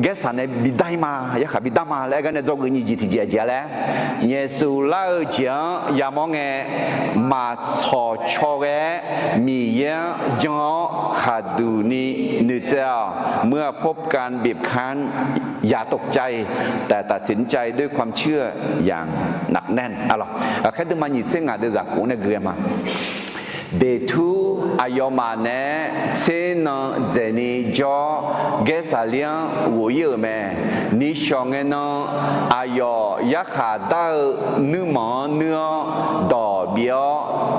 แกสันเนี่ยบิดายมาอยากขับบิดามาแล้วก็เนี่ยจะกินยี่ที่เจียแล้วเยซูเล่าเจียยามองเงมาชอชอเกมีเยจงขาดูนี่นึกเจ้าเมื่อพบการบีบคั้นอย่าตกใจแต่ตัดสินใจด้วยความเชื่ออย่างหนักแน่นอะไรแค่ดูมันยิ่งเสียงอ่ะเดี๋ยวจากกูเนี่ยเกลียมาเบทูอายอมาเน่เซนเจนีจอเกสาเลียงวัวเยอะแม่นิชองเงนอายอยักขาดนึกหมอเนื้อดอเบีย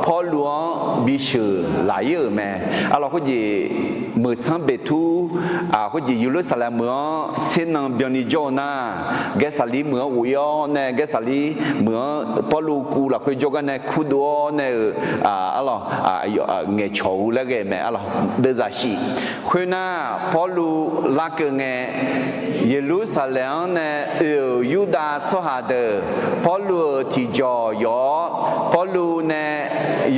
พอหลวงบิชือหลายเยอะแม่อะไรก็ยี่มือสังเบทูก็ยี่ยูรุสลามเมื่อเซนเบียนิจอน่าเกสาลีเมื่อวัวเน่เกสาลีเมื่อพอลูกูละคุยจกันเน่คูดัวเน่อะไรเงยโฉแล้วก็แม่อะไรเดซาชีคุณน่ะพอรู้ลักเงยเยรูซาเล็มเนี่ยยูดาห์สหเดอพอรู้ที่จอยอพอรู้เนี่ย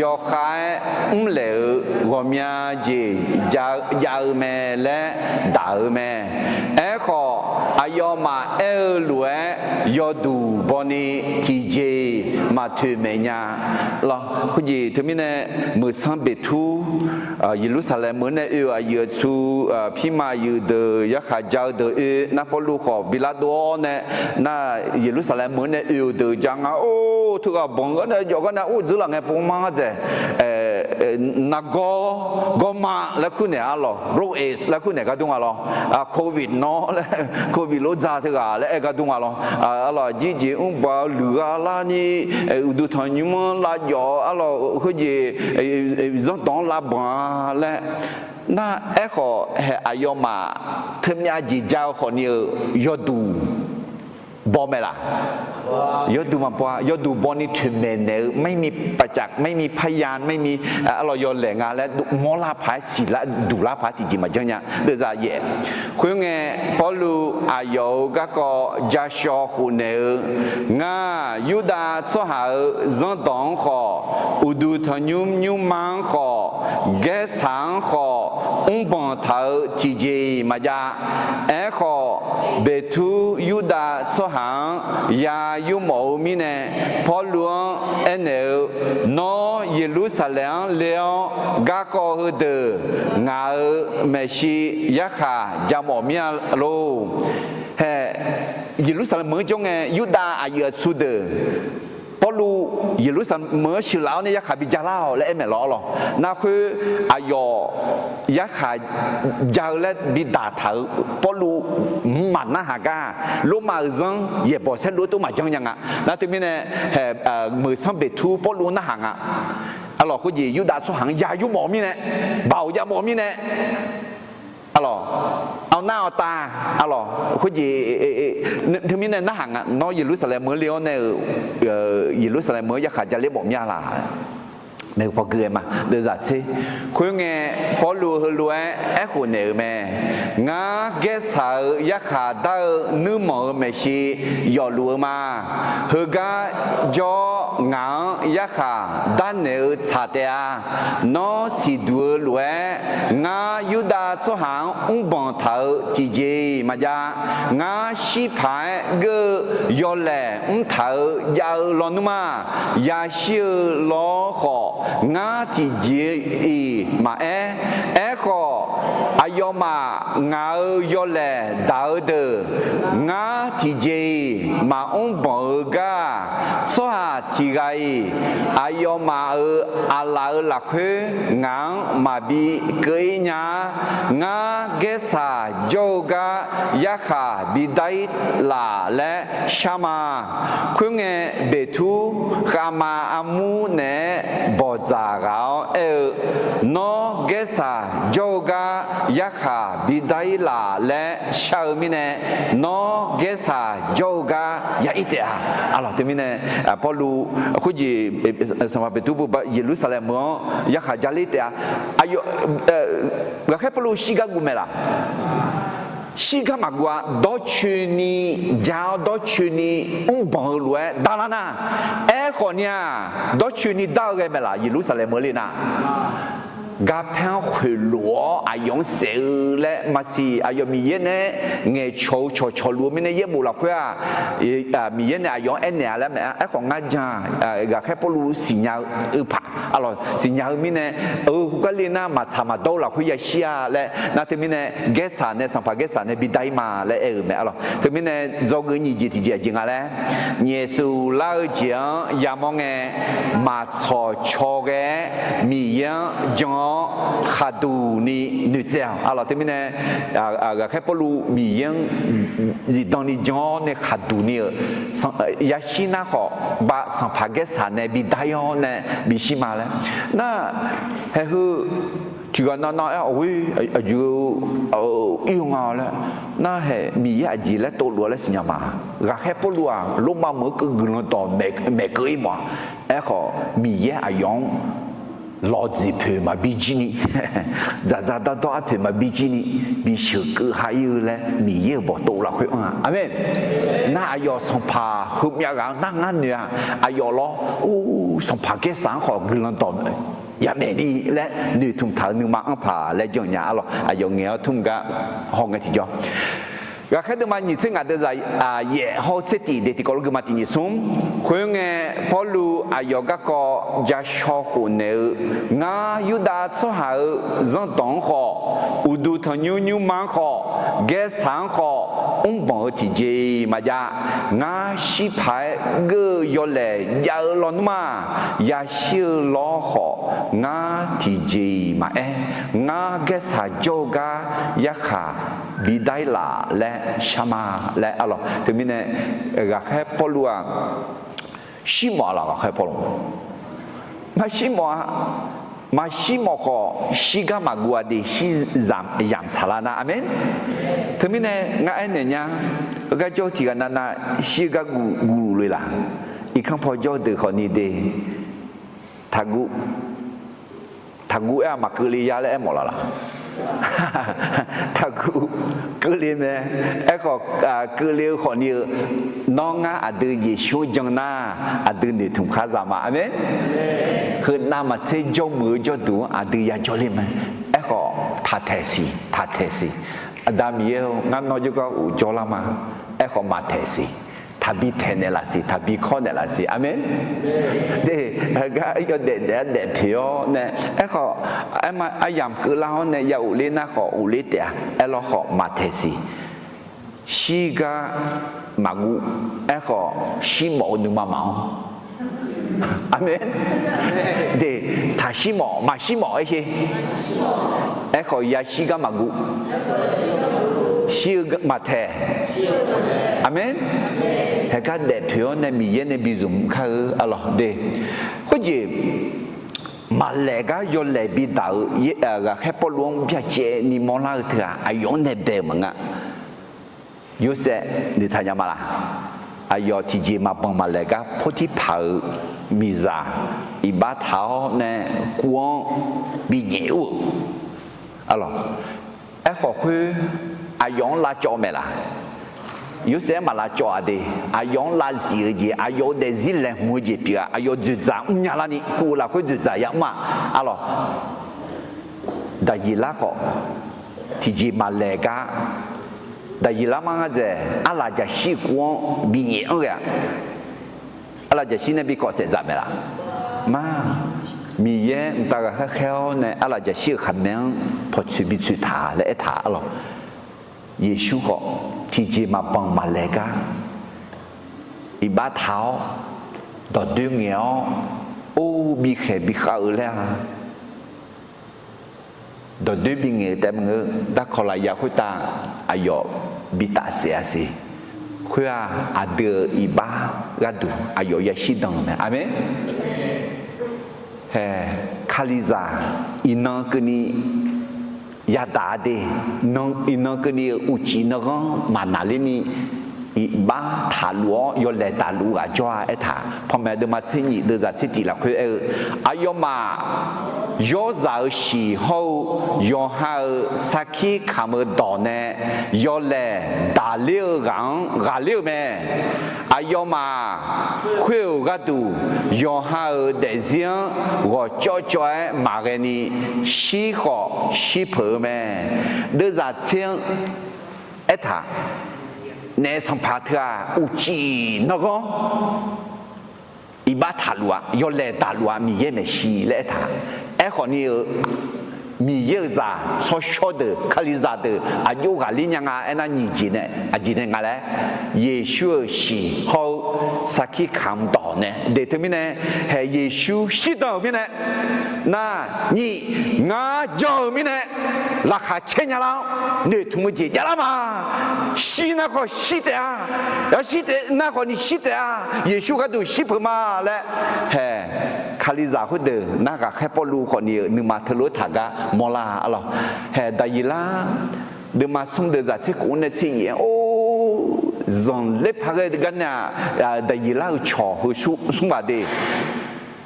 ยอขายเหลวกว่ามีจียาแม่และดาวแม่ขออายอมาลัวยอดูบอนี่ที่เจมาถือเมียล่ะคุณยี่ถึงมีเนี่ยมือสังเบทูเยรูซาเล็มเหมือนเนี่ยอายุสูพี่มาอยู่เดยักษ์เจ้าเดนับพอลูกขอบิลาโดเนี่ยน่าเยรูซาเล็มเหมือนเนี่ยอยู่เดจังโอ้ทุกคนก็เนี่ยยกกันนะโอ้จุลังไงปุ่มมาเจนักก็มาแล้วคุณเนี่ยอะไรโรคเอสแล้วคุณเนี่ยก็ดูอะไรโควิดเนาะแล้วโควิดโรคซาถึงอะไรแล้วก็ดูอะไรจีบาหรืออะไรนี่ดูทางยูมันละยออะไรเขาจีต้องละบ้าและน่าขออายมาเทมีจีเจ้าคนนี้ยอดูบอมล่ะยอดูมาป่ะยอดูบอนี่ถึงเนี่ยไม่มีประจักษ์ไม่มีพยานไม่มีอะไรยอแหลงและมอลาพายสิละดูลาพายที่จีมาจังเนี่ยเดี๋ยวจะเย่คุยไงพอรู้อายก็จะชอหุ่นเนี่ยง่ายูดาสหะจังตองขออุดูทายุมมังขอเกสังขอบังเท้าที่จีมาจ้าขอเบทูยูดาสหยาอยู่หมอมีเนี่ยพอหลวงเนี่ยนอเยรูซาเล็มเลี้ยงกาโกฮเดงาเมชิยักขาจามอมีโลเฮเยรูซาเล็มเมื่อจงยูดาอายุสุดพอรู้เยรูซาเล็มเมื่อชื่อแล้วเนี่ยยักขาบิจาราและเมื่อล้อหรอนั่นคืออายยักขาจาและบิดาเถาพอรู้มันน่าหากาลูมาจังเย่บอกเส้นรู้ตัวมาจังยังนั่นที่มีเนี่ยมือสัมเบทูพอรู้น่าหางอะไรคือยี่ยูดาสุหังยายุหมอมีเนี่ยเบายาหมอมีเนี่ยอะไรเอาหน้าเอาตาอะไรคุณยี่ถึงมีเนี่ยน่าหังน้อยเยรูซาเล็มเมื่อเลี้ยวเนี่ยเยรูซาเล็มเมื่อยักษ์จะเลี้ยบอกมีอะไรเนี่ยพอเกิดมาเดี๋ยวจะสิคุยไงพอรู้รู้คนเนี่ยแม่งาเกษายักษ์ได้นึกหมอไม่ใช่ยอรู้มาเฮกาจองายักษ์ด้านเนี่ยชาเตียนอสิดูรู้งายูดาสุหังบังเท้าจีเจมาจ้างาชิพายก็ยอแหล่เท้ายาลอนุมายาชื่อล้อของาที่เจมาขออายมางายอแลดาวเดงาที่เจมาบังกาสวาที่ไกอายมาอาลาลักงามาบีเกยญางาเกษาโจกายักขาบิดายลาและชามาคุงเบทูขามาอามูเนบอจาราวนอเกษาโจกายักขาบิดายลาและชามิเนนอเกษาโจกายาอิเตะอะไรที่มิเนพอรู้คุยสมัยเบทูบุบเยรูซาเล็มยักขาจาริเตะอายุก็แค่พอรู้ชิกากุเมล่าชิกามากว่าดอชูนีเจ้าดอชูนีบังรวยดารานาคนเนี่ยดอชูนีดาวเกมล่ะเยรูซาเล็มเลยนะ gà phèn hồi lúa à yong sẹo lẽ mà si à yong mi yên nè nghe cho lúa mi nè yết bù là khơi à mi yên nè à yong anh nè lẽ mẹ à còn ngã cha gà khép bù lúa xì nhau pa alors xì nhau mi nè cái liên na mà thà mà đâu là khơi ya xia lẽ na thì mi nè ghét sa nè sang pa ghét sa nè bị đai mà lẽ mẹ alors thì mi nè do cái gì thì gì ngà lẽ nhẹ su lao giang ya mong nghe mà cho cái mi yên giang khá đủ ni nữ giáo, alors thế mình cái bộ lu miếng gì dans ni giang này khá đủ ni, ya xin na họ ba sang phá cái sản này bị đại on này bị xí mà đấy, na hay hư chỉ có nó ôi yêu yêu ngào đấy, na hay mi ya gì là tổ lúa là gì mà, cái bộ lu à lúc mà mới cứ gần đó mẹ cưới mà, họ mi ya ayong lo gì phê mà bikini, za đó phê mà bikini, bị sửa cứ hay là mi ye bỏ tổ là khỏe à, amen. Na ayo song pa hôm nhà gắng na ngăn nè, ayo lo, song pa cái sáng họ cứ lần đó, ya mẹ đi lẽ nữ thùng thảo nữ mang pa lẽ cho nhà lo, ayo nghe thùng cái hong cái gì cho. Gak ada mana sih ada zai ye hot city de tikol ke mati ni sum khoenge polu ayoga ko ja sho khu ne nga yuda so ha zon dong ho udu tho nyu man ho ge sang ho bo ti ji ma ja nga shi pai ge yo le ya lo ma ya shi lo ho nga ti ji ma nga ge sa joga ya kha bị đai là lẽ shama lẽ alors thì mình này gà khai polua xí mỏ là gà khai polu mà xí mỏ họ xí gà mà gua đi xí giảm chả là na amen thì mình này ngài này nhá cái chỗ chỉ cần na xí gà gu rồi là ít không phải cho được họ đi đi thagu em mà cứ li ya lẽ mỏ là taku kelime eko kelio khoni nonga adu Yesu jangna adu ni thum khazama amen hơn nam mà se jo mu jo du adu ya jolime eko thatesi adam yeo ngam no juga u jolama eko matesi tabi tenelasi tabi konelasi amen de ga yo de pio ne eko ama ayam cứ lao ne ya uli na ko uli te elo ko matesi shiga magu eko shimo nu mama amen de ta shimo ma shimo ehe eko ya shiga magu shiga mate amen hay cả đẹp phiếu này mi yên này bị dùng khai alo de có gì mà lẽ cái do lẽ bị đảo cái hết bao luôn bây giờ ni mong là thứ ai用này đẹp mà ngã yêu sẽ đi thay nhau mà là ai yêu thì chỉ mà bằng mà lẽ cái phô thị pháo mi ra iba tháo này quăng bị nhiều alo ai khó khứ ai用là cho mẹ là有些嘛啦做的，用啦自己，用的自然没得别个，用自然，伢啦你，古啦会自然样嘛，啊咯，但伊拉个，提起嘛来个，但伊拉嘛个子，阿拉就习惯毕业个，阿拉就现在比较实在没啦，嘛。มีเยอะแต่ก็แค่เนี่ยอะไรจะเชื่อคำนั้นพอชีวิตสุดท้ายและท้ายหรอเยซูก็ที่จะมาบังมาเลกาอีบ้าเท้าต่อเดือนเงี้ยโอ้บีเขบีข้าวเลยต่อเดือนบีเงี้ยแต่เมื่อดักขลายาคุยตาอายอบีตาเสียสิคุยอาเดืออีบ้ากระดูอายอยาชิดังเนี่ยอาเมนคาลิซาอินนักนี่ยาดาเดน้องอินนักนี่อุจินก็มานาเลนี่伊把塔罗要来塔罗啊，叫啊一塔，旁边的嘛生意都在自己了，会要嘛要找时候要好撒起看不到呢，要来打六人打六咩，要嘛会有个度要好的人我叫马个你喜好喜婆咩，都在听一塔。那上帕特啊，有几那个，一把塔路啊，要来塔路啊，米也没洗来塔，哎好你米也咋，从小的卡里咋的，有个里娘啊，那年纪呢，今天我来耶稣是好，啥去看不到呢？对对面呢，还耶稣是到面呢，那你我叫面呢，那还千年了，你他妈姐姐了嘛？是那个是的啊，要是的那个你是的啊，耶稣他都是不嘛嘞，嘿，卡里咋会的？那个还不如可你嘛特罗塔个。莫啦，alors， 嘿，但伊拉de maçon de zati qu'on est ici， 哦，人类拍个个呢，但伊拉有巧和苏嘛的。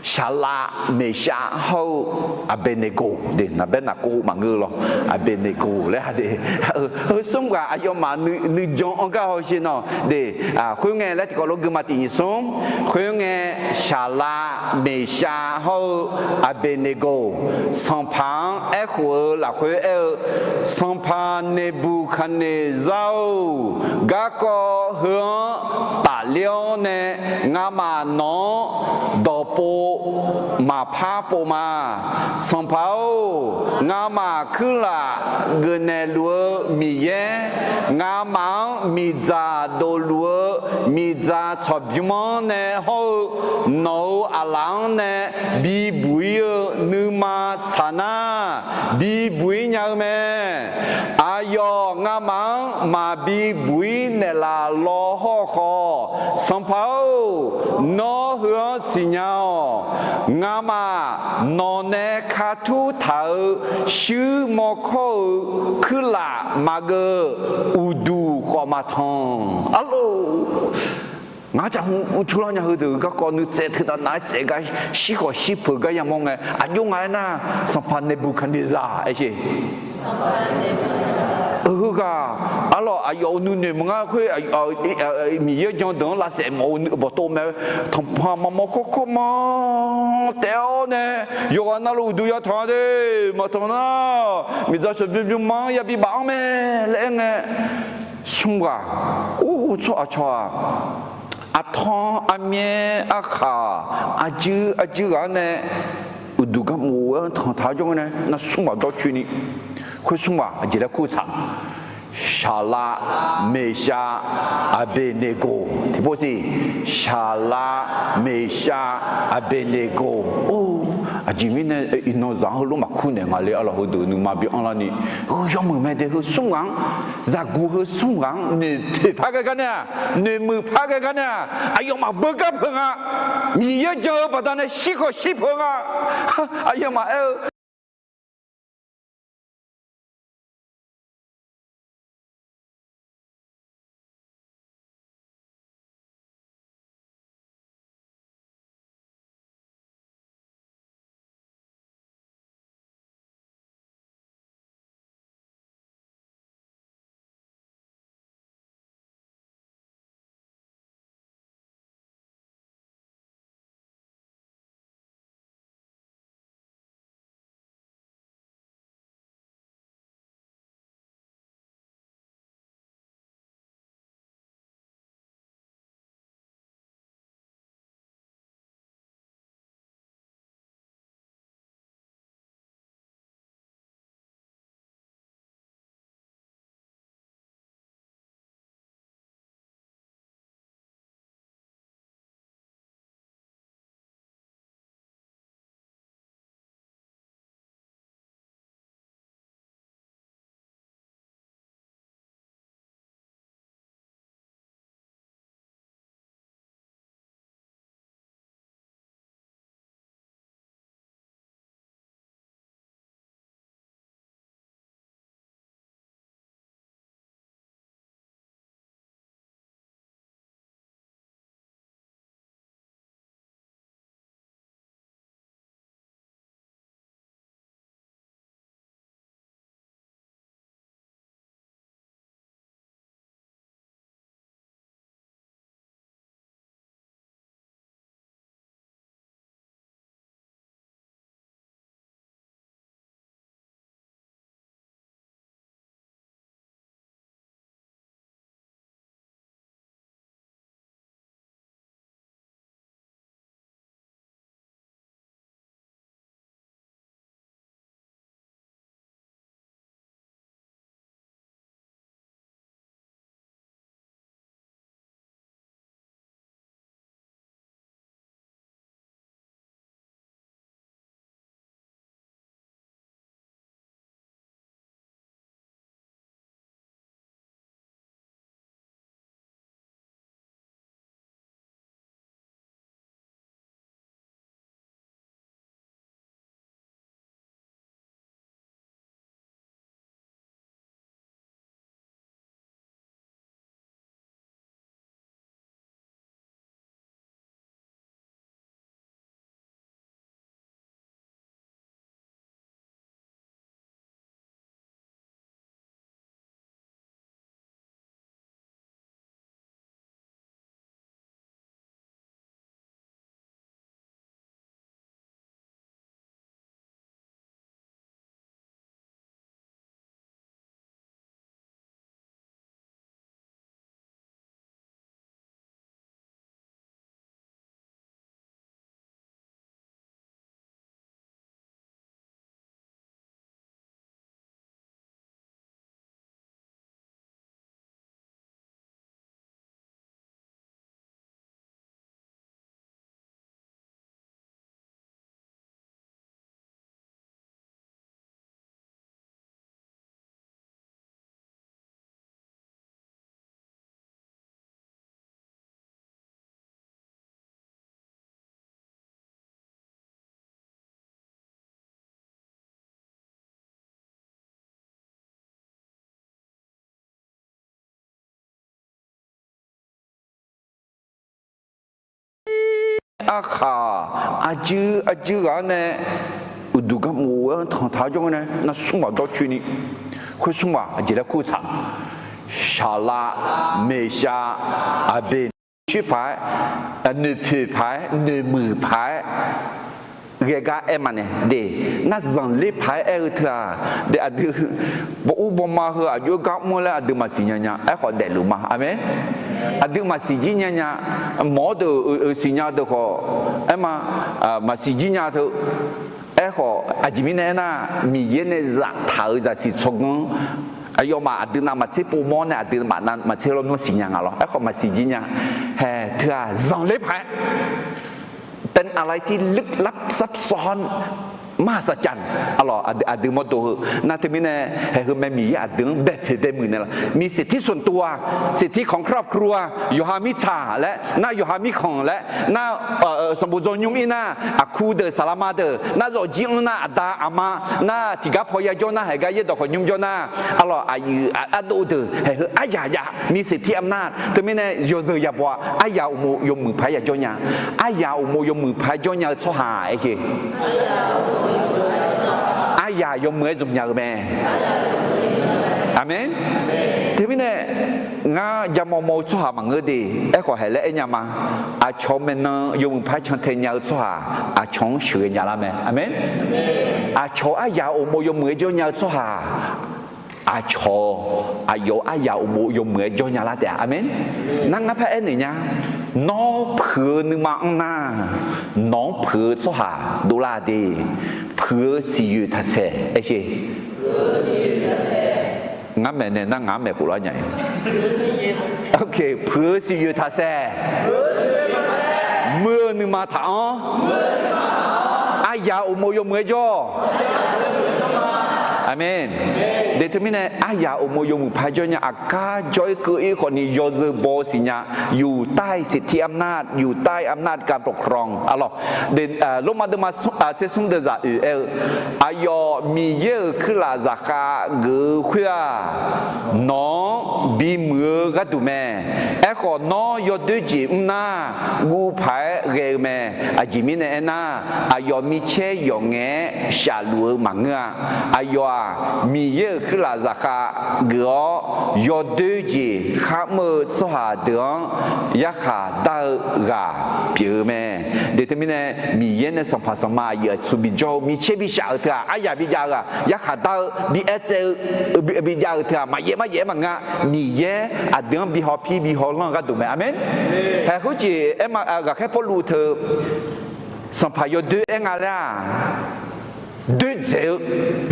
沙拉美夏后阿贝内古的那边那古嘛个咯，阿贝内古嘞哈的，松个阿要嘛你讲安个好些喏的会眼嘞个罗个嘛第一松，会眼沙拉美夏后阿贝内古，上旁爱会啦会上旁内部看内绕，个个和大了呢，俺嘛孬到波。嘛怕不嘛，上跑俺嘛去了，个那路米耶，俺嘛米扎多路，米扎操比嘛呢好，no 阿郎呢，比不要你嘛惨呐，比不要咩？哎哟，俺嘛比不那啦老好好，上跑 no 和新娘。俺嘛脑袋卡秃头，手摸口去啦，那个无毒花马桶，阿喽。我讲我突然间后头个讲你再听到哪这个西河西坡个样么个，用爱呐，上班那不看的啥，而且。个，阿罗有你们啊会米一样等拉什么不多咩？同怕妈妈哥哥嘛，屌呢？有啊那路都要谈的，嘛谈啦，米在身边就忙也比忙咩，来个，送啊，哦错啊错啊。阿汤阿面阿卡阿舅啊呢，有都个木啊汤他种呢，那送嘛到去呢，会送嘛，就来裤衩。沙拉美夏阿贝内哥，听不是？沙拉美夏阿贝内哥，哦，今天呢，一弄然后弄嘛苦呢，我来阿拉好多，你嘛别阿拉你，哦，要么买的和送人，热锅和送人，你拍个干呢？你没拍个干呢？哎呀嘛，不干碰啊！你也叫我把他那洗好洗碰啊！哎呀妈，阿卡阿舅啊呢，我都讲我他种呢，那送马到去呢，会送马就来裤衩，沙拉美虾阿贝去牌，女皮牌女มือ牌。Rega emane de na zanle pai ertra de adu bo uboma ha ajo ga mola adu masinya e kho de lu ma amen adu masinya nya mo de sinya de kho ema masinya to e kho ajimine na mi yene za tha za si chogon ayo ma adu na ma chi pu mo na adu ma na ma chi lo no sinya ngalo e kho masinya he thua zanle paiเป็นอะไรที่ลึกลับซับซ้อนมหัศจรรย์อัลลอฮ์อาดึงมาตัวนาทีนี้เนี่ยให้คือไม่มีอาดึงแบบเดิมมือเนี่ยมีสิทธิส่วนตัวสิทธิของครอบครัวยูฮามิชาและน่ายูฮามิของและน่าสมบูรณ์ยุ่งอีน่าอาคูเดอร์สลามาเดอร์น่าโรจิงน่าอาดาอามาน่าที่กับพอยาโจน่าให้กายดอกขยุ่งโจน่าอัลลอฮ์อายุอาดูเดอร์ให้คืออายามีสิทธิอำนาจทีนี้เนี่ยโยเซยาบัวอายาอุโมยมือพายาโจน่าอายาอุโมยมือพายโจน่าสุฮาไอ้ที่Ayah yang mulai zumnya me, amen. Tapi ni ngah jamu mau suha mangedi, kau hele enya ma, acom mena yang mumpai chantenya suha, acom syurnya lah me, amen. Acom ayah umur yang mulai jonya suha, acom ayo ayah umur yang mulai jonya lah dia, amen. Nang apa ini nya? น้องเผื่อนึกมาอังนาน้องเผื่อสหาดูลาดีเผื่อสิอยู่ทัศเสไอ้ชีงั้นแม่เนี่ยนั่งงั้นแม่กูร้อนใหญ่โอเคเผื่อสิอยู่ทัศเสเมื่อนึกมาถามอายาอุโมยเมื่อจ่ออาเมนเดทมินอายาอุโมยมุพายญาอากาจอยคืออีคนนี้ยอซบอสิญาอยู่ใต้สิทธิอำนาจอยู่ใต้อำนาจการปกครองอัลลอฮ์เดลงมาเดมาเซซุมเดซาอายอมีเยอะคือลาซาคาเกือขวน้องบีมือกัดูแม่ขอน้องยอดจิมนากูพายเรแม่อาจิมินนาอายอมีเชยยองเงชาลัวมังเงอายอมีเยอะคือลาซาคาเกือยอดจิข้ามือสหาเดืองยาขาดากาเปียแม่เดทมินมีเยนสัมภาษณ์มาเยอะสุบิโจมีเชบิชาเถอะอายาบิจาระยาขาดาบีเอเจบิจาเถอะมาเยมังงะมีเยอเดืองบิฮอพีบิฮอลองกันดูไหมอาเมนแต่เขาจีมาก็แค่พอรู้เธอสัมภาษณ์ดูเองอะไรด้วยเจ้า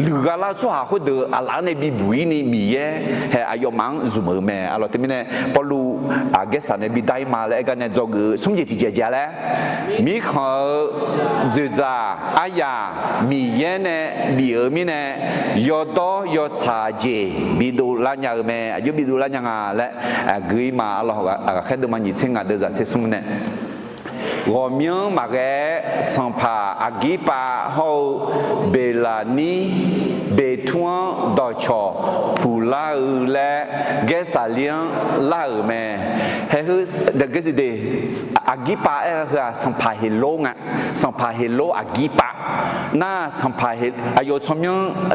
หรือกาลาสุฮาเขาเดืออะไรในบิบุยนี่มีเย่เฮอายมังซุมแม่อะไรที่มีเนี่ยพอรู้เกษรในบิดายมาแล้วกันเนี่ยจกูสมจิตที่เจ้าแล้วมีเขาจุดจ้าอายามีเย่เนี่ยบิมีเนี่ยยอดยอดชาเจบิดูลานยาแม่อายุบิดูลานยังและกุยมาอะไรก็แค่ดูมันยิ่งเสียงเดือดจะสมเนี่ย我明嘛个上爬阿吉巴好贝拉尼贝团到桥普拉尔嘞个啥样拉尔咩？还是那个是的阿吉巴个上爬黑龙啊，上爬黑龙阿吉巴，那上爬黑哎呦，从明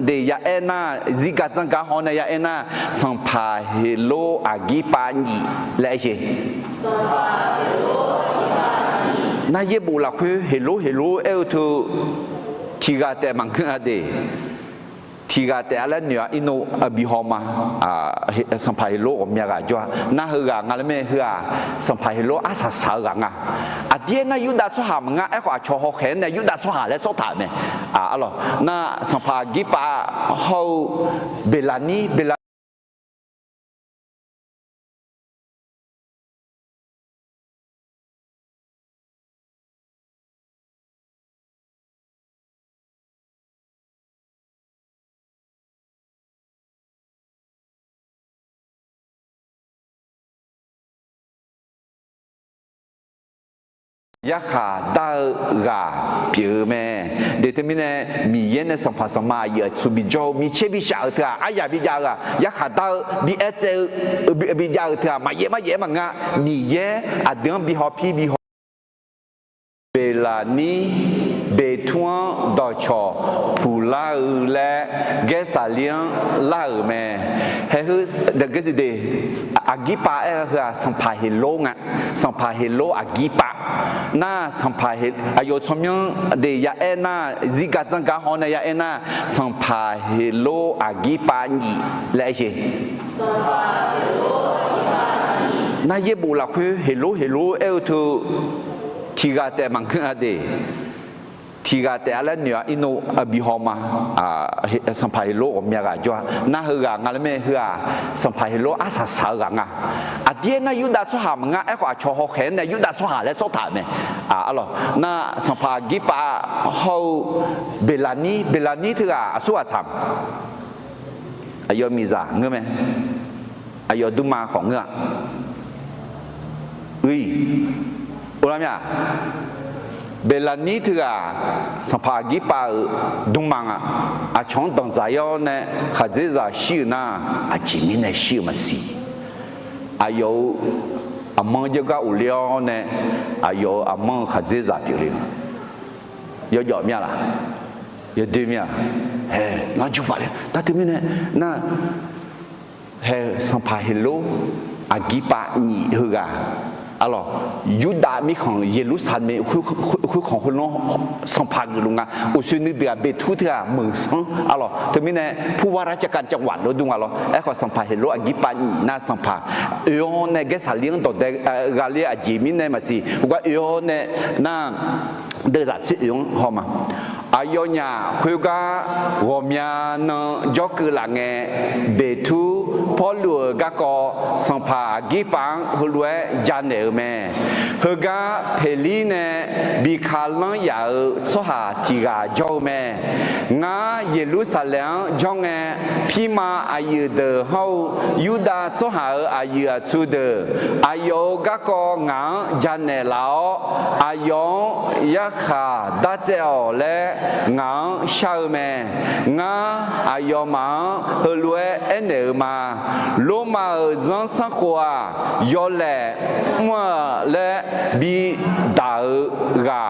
的呀哎那自家增加好呢呀哎那上爬黑龙阿吉巴你来些。那也不拉去hello tu tiga te mangkang ade tiga te ala nya ino bihoma sampai hello omnya ga jwa na hega ngalme hega sampai hello asa sa ga nga adie na yuda so ha nga e kwa cho ho khen na yuda so ha le so ta me alo na sampai gipa ho belaniยาขาดากาเปียแม่เดทมินมีเย็นสัมภาษณ์มาเยอะสุบิโจมีเชบิชาเถอะอายาบิจาระยาขาดาบีเอเจบิจาระเถอะมาเยมังงะมีเยอเดืองบิฮอพีบิฮอเบ ลานีเบทวนดอชอผู้ลาและเกสาเลียงลาแม่เฮ้ยเด็กก็จะได้อากิปะเอคือสัมภาเฮโลงะสัมภาเฮโลอากิปะน่าสัมภาเฮอายุสมยังเดียเอน่าซิกาจังกาฮอนยาเอน่าสัมภาเฮโลอากิปะนี่และไอ้น่าเย็บบุลักคือเฮโลเอลทูทีกาแต่มังคืออะไรทีกาแต่อะไรเนี่ยอินโนบิฮอมาสัมภาเฮโลอเมียกาจ้าน่าเหือกงานไม่เหือสัมภาเฮโลอาสาสากังอ่ะเดี๋ยวน่ายุดาสุหามงะไอ้ขวาชอหอกเห็นน่ายุดาสุหาและสุธาเนี่ยอะไรน่าสัมภากิปะเขาเบลานีถือสุอาชัมอายุมีจ่าเงี้ยไหมอายุดุมาของเงี้ยอุลามะเบลานีถือสัมภากิปะดุมังอาช่องตั้งใจเอาเนี่ยข้าจะจะชื่อน่ะอาจิมิเนี่ยชื่อมาสิอายุมังจะก้าวเลี้ยวเนี่ยอายุมังข้าจะจะพิริยอมยังล่ะยอดีมั้ยเฮ้น่าจุบไปเลยแต่ที่นี่เนี่ยน่าเฮ้สัมภาเฮโลอากิปะนี่หือกะอะไรยูดามีของเยรูซาเล็มคือของคนน้องสัมภากิลุงอ่ะอุศนิเดียเบทุเทียเมืองสังอะไรที่นี่เนี่ยผู้ว่าราชการจังหวัดเราดูอะไรไอ้คนสัมภาเฮโลอากิปะนี่น่าสัมภาเนี่ยเกษาเลี้ยงตัวเด็กกาเลียอาจิมิเนี่ยมาสิว่าเนี่ยน่าเดือดสิยงหอมอายุเนี่ยคุยกันว่ามีนยกหลังเบทุพอหลวงก็สัมภากิปังหลวงจันเนอร์แม่เฮก็เพลีเนี่ยบิคาลังยาสหาทิกาเจ้าแม่งาเยรูซาเล็มจงพิมาอายุเดอเขายูดาสหาอายุสุเดออายุก็งาจันเนลาวอายุยักษ์ดัจเจลและงาชาวแม่งาอายุมาเฮลวยเอเนอร์มาโลมาจังสังขวายอเล่มัวและบีดากา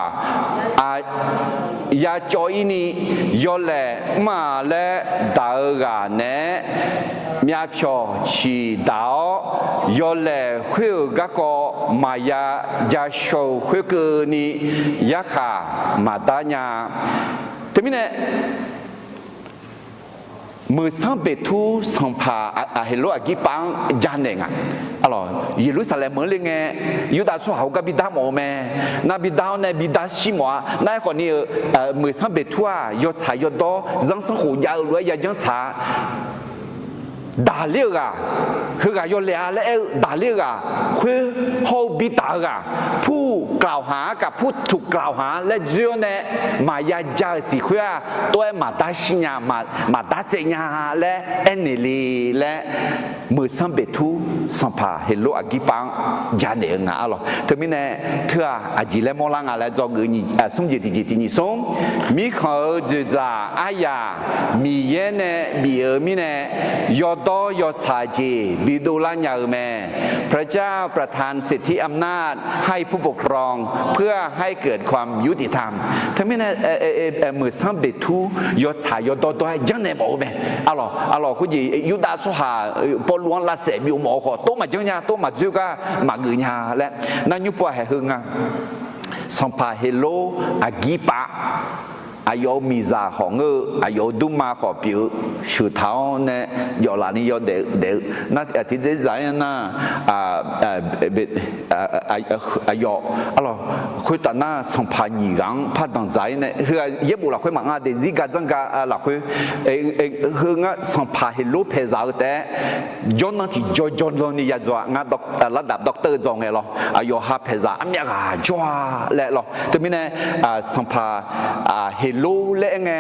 ยาจอยนี่ยอเล่มาและดากาเนี่ยมีอาพิอชีดาวยอเล่คุยก็มายายาโชคุยกันนี่ยักษ์มาตาญาแต่ไม่เนี่ยมือสัมเปทุสัมภาเฮโลอากิปังจานเองอะไรเยรูซาเล็มเหมือนเลยไงยูดาสุหากับบิดาโมแม่นาบิดาเนี่ยบิดาชิมัวนายคนนี้มือสัมเปทุยศชายดอจังสังหูยาวรวยยาจังชาดาเลียกคือกายอเลียและดาเลียกคือเฮาบิดากผู้กล่าวหากับผู้ถูกกล่าวหาและเจ้าเนี่ยมายาจาสิคือตัวมาตาชิญามาตาเจียและเอเนลีและมือสัมเบทุสัมภาเฮโลอากิปังจานเองอะไรถึงมีเนี่ยเธออาจิเลมอลังอะไรจอกนี่สมจิตจิตนี่สมมีเขาจะจะอายามีเยเนี่ยมีมีเนี่ยยอดยศชาจีบิดูลันยาแม่พระเจ้าประทานสิทธิอำนาจให้ผู้ปกครองเพื่อให้เกิดความยุติธรรมทั้งนี้นะมือสัมเบทุยศชายดตัวยังเนี่ยบอกแม่อะไรคุณยี่ยุดาสุหาปลวงละเสบิวหมอขอโตมาเจ้าเนี่ยโตมาเจ้าก็มาเงยเนี่ยและนั่นยุบว่าให้หึงสัมภาเฮโลอากิปะอายุมีจ่าของอายุดุมาขอผิวสุดท้ายเนี่ยยอลานี่ยอเด็กนั่นที่จะใจนะอายุอะไรคุยตอนนั้นสัมภาระงังพัดตั้งใจเนี่ยคือเย็บบุหรี่คุยมังอาเดซิกาจังกาหลักคุยคืองั้นสัมภาระลูกเพศแต่ย้อนนั่นที่ย้อนนี่ยาจ้างั้นระดับด็อกเตอร์จงเหรออายุฮับเพศอันนี้ก็จ้าและหรอแต่ไม่เนี่ยสัมภาระเฮโลเล่ไง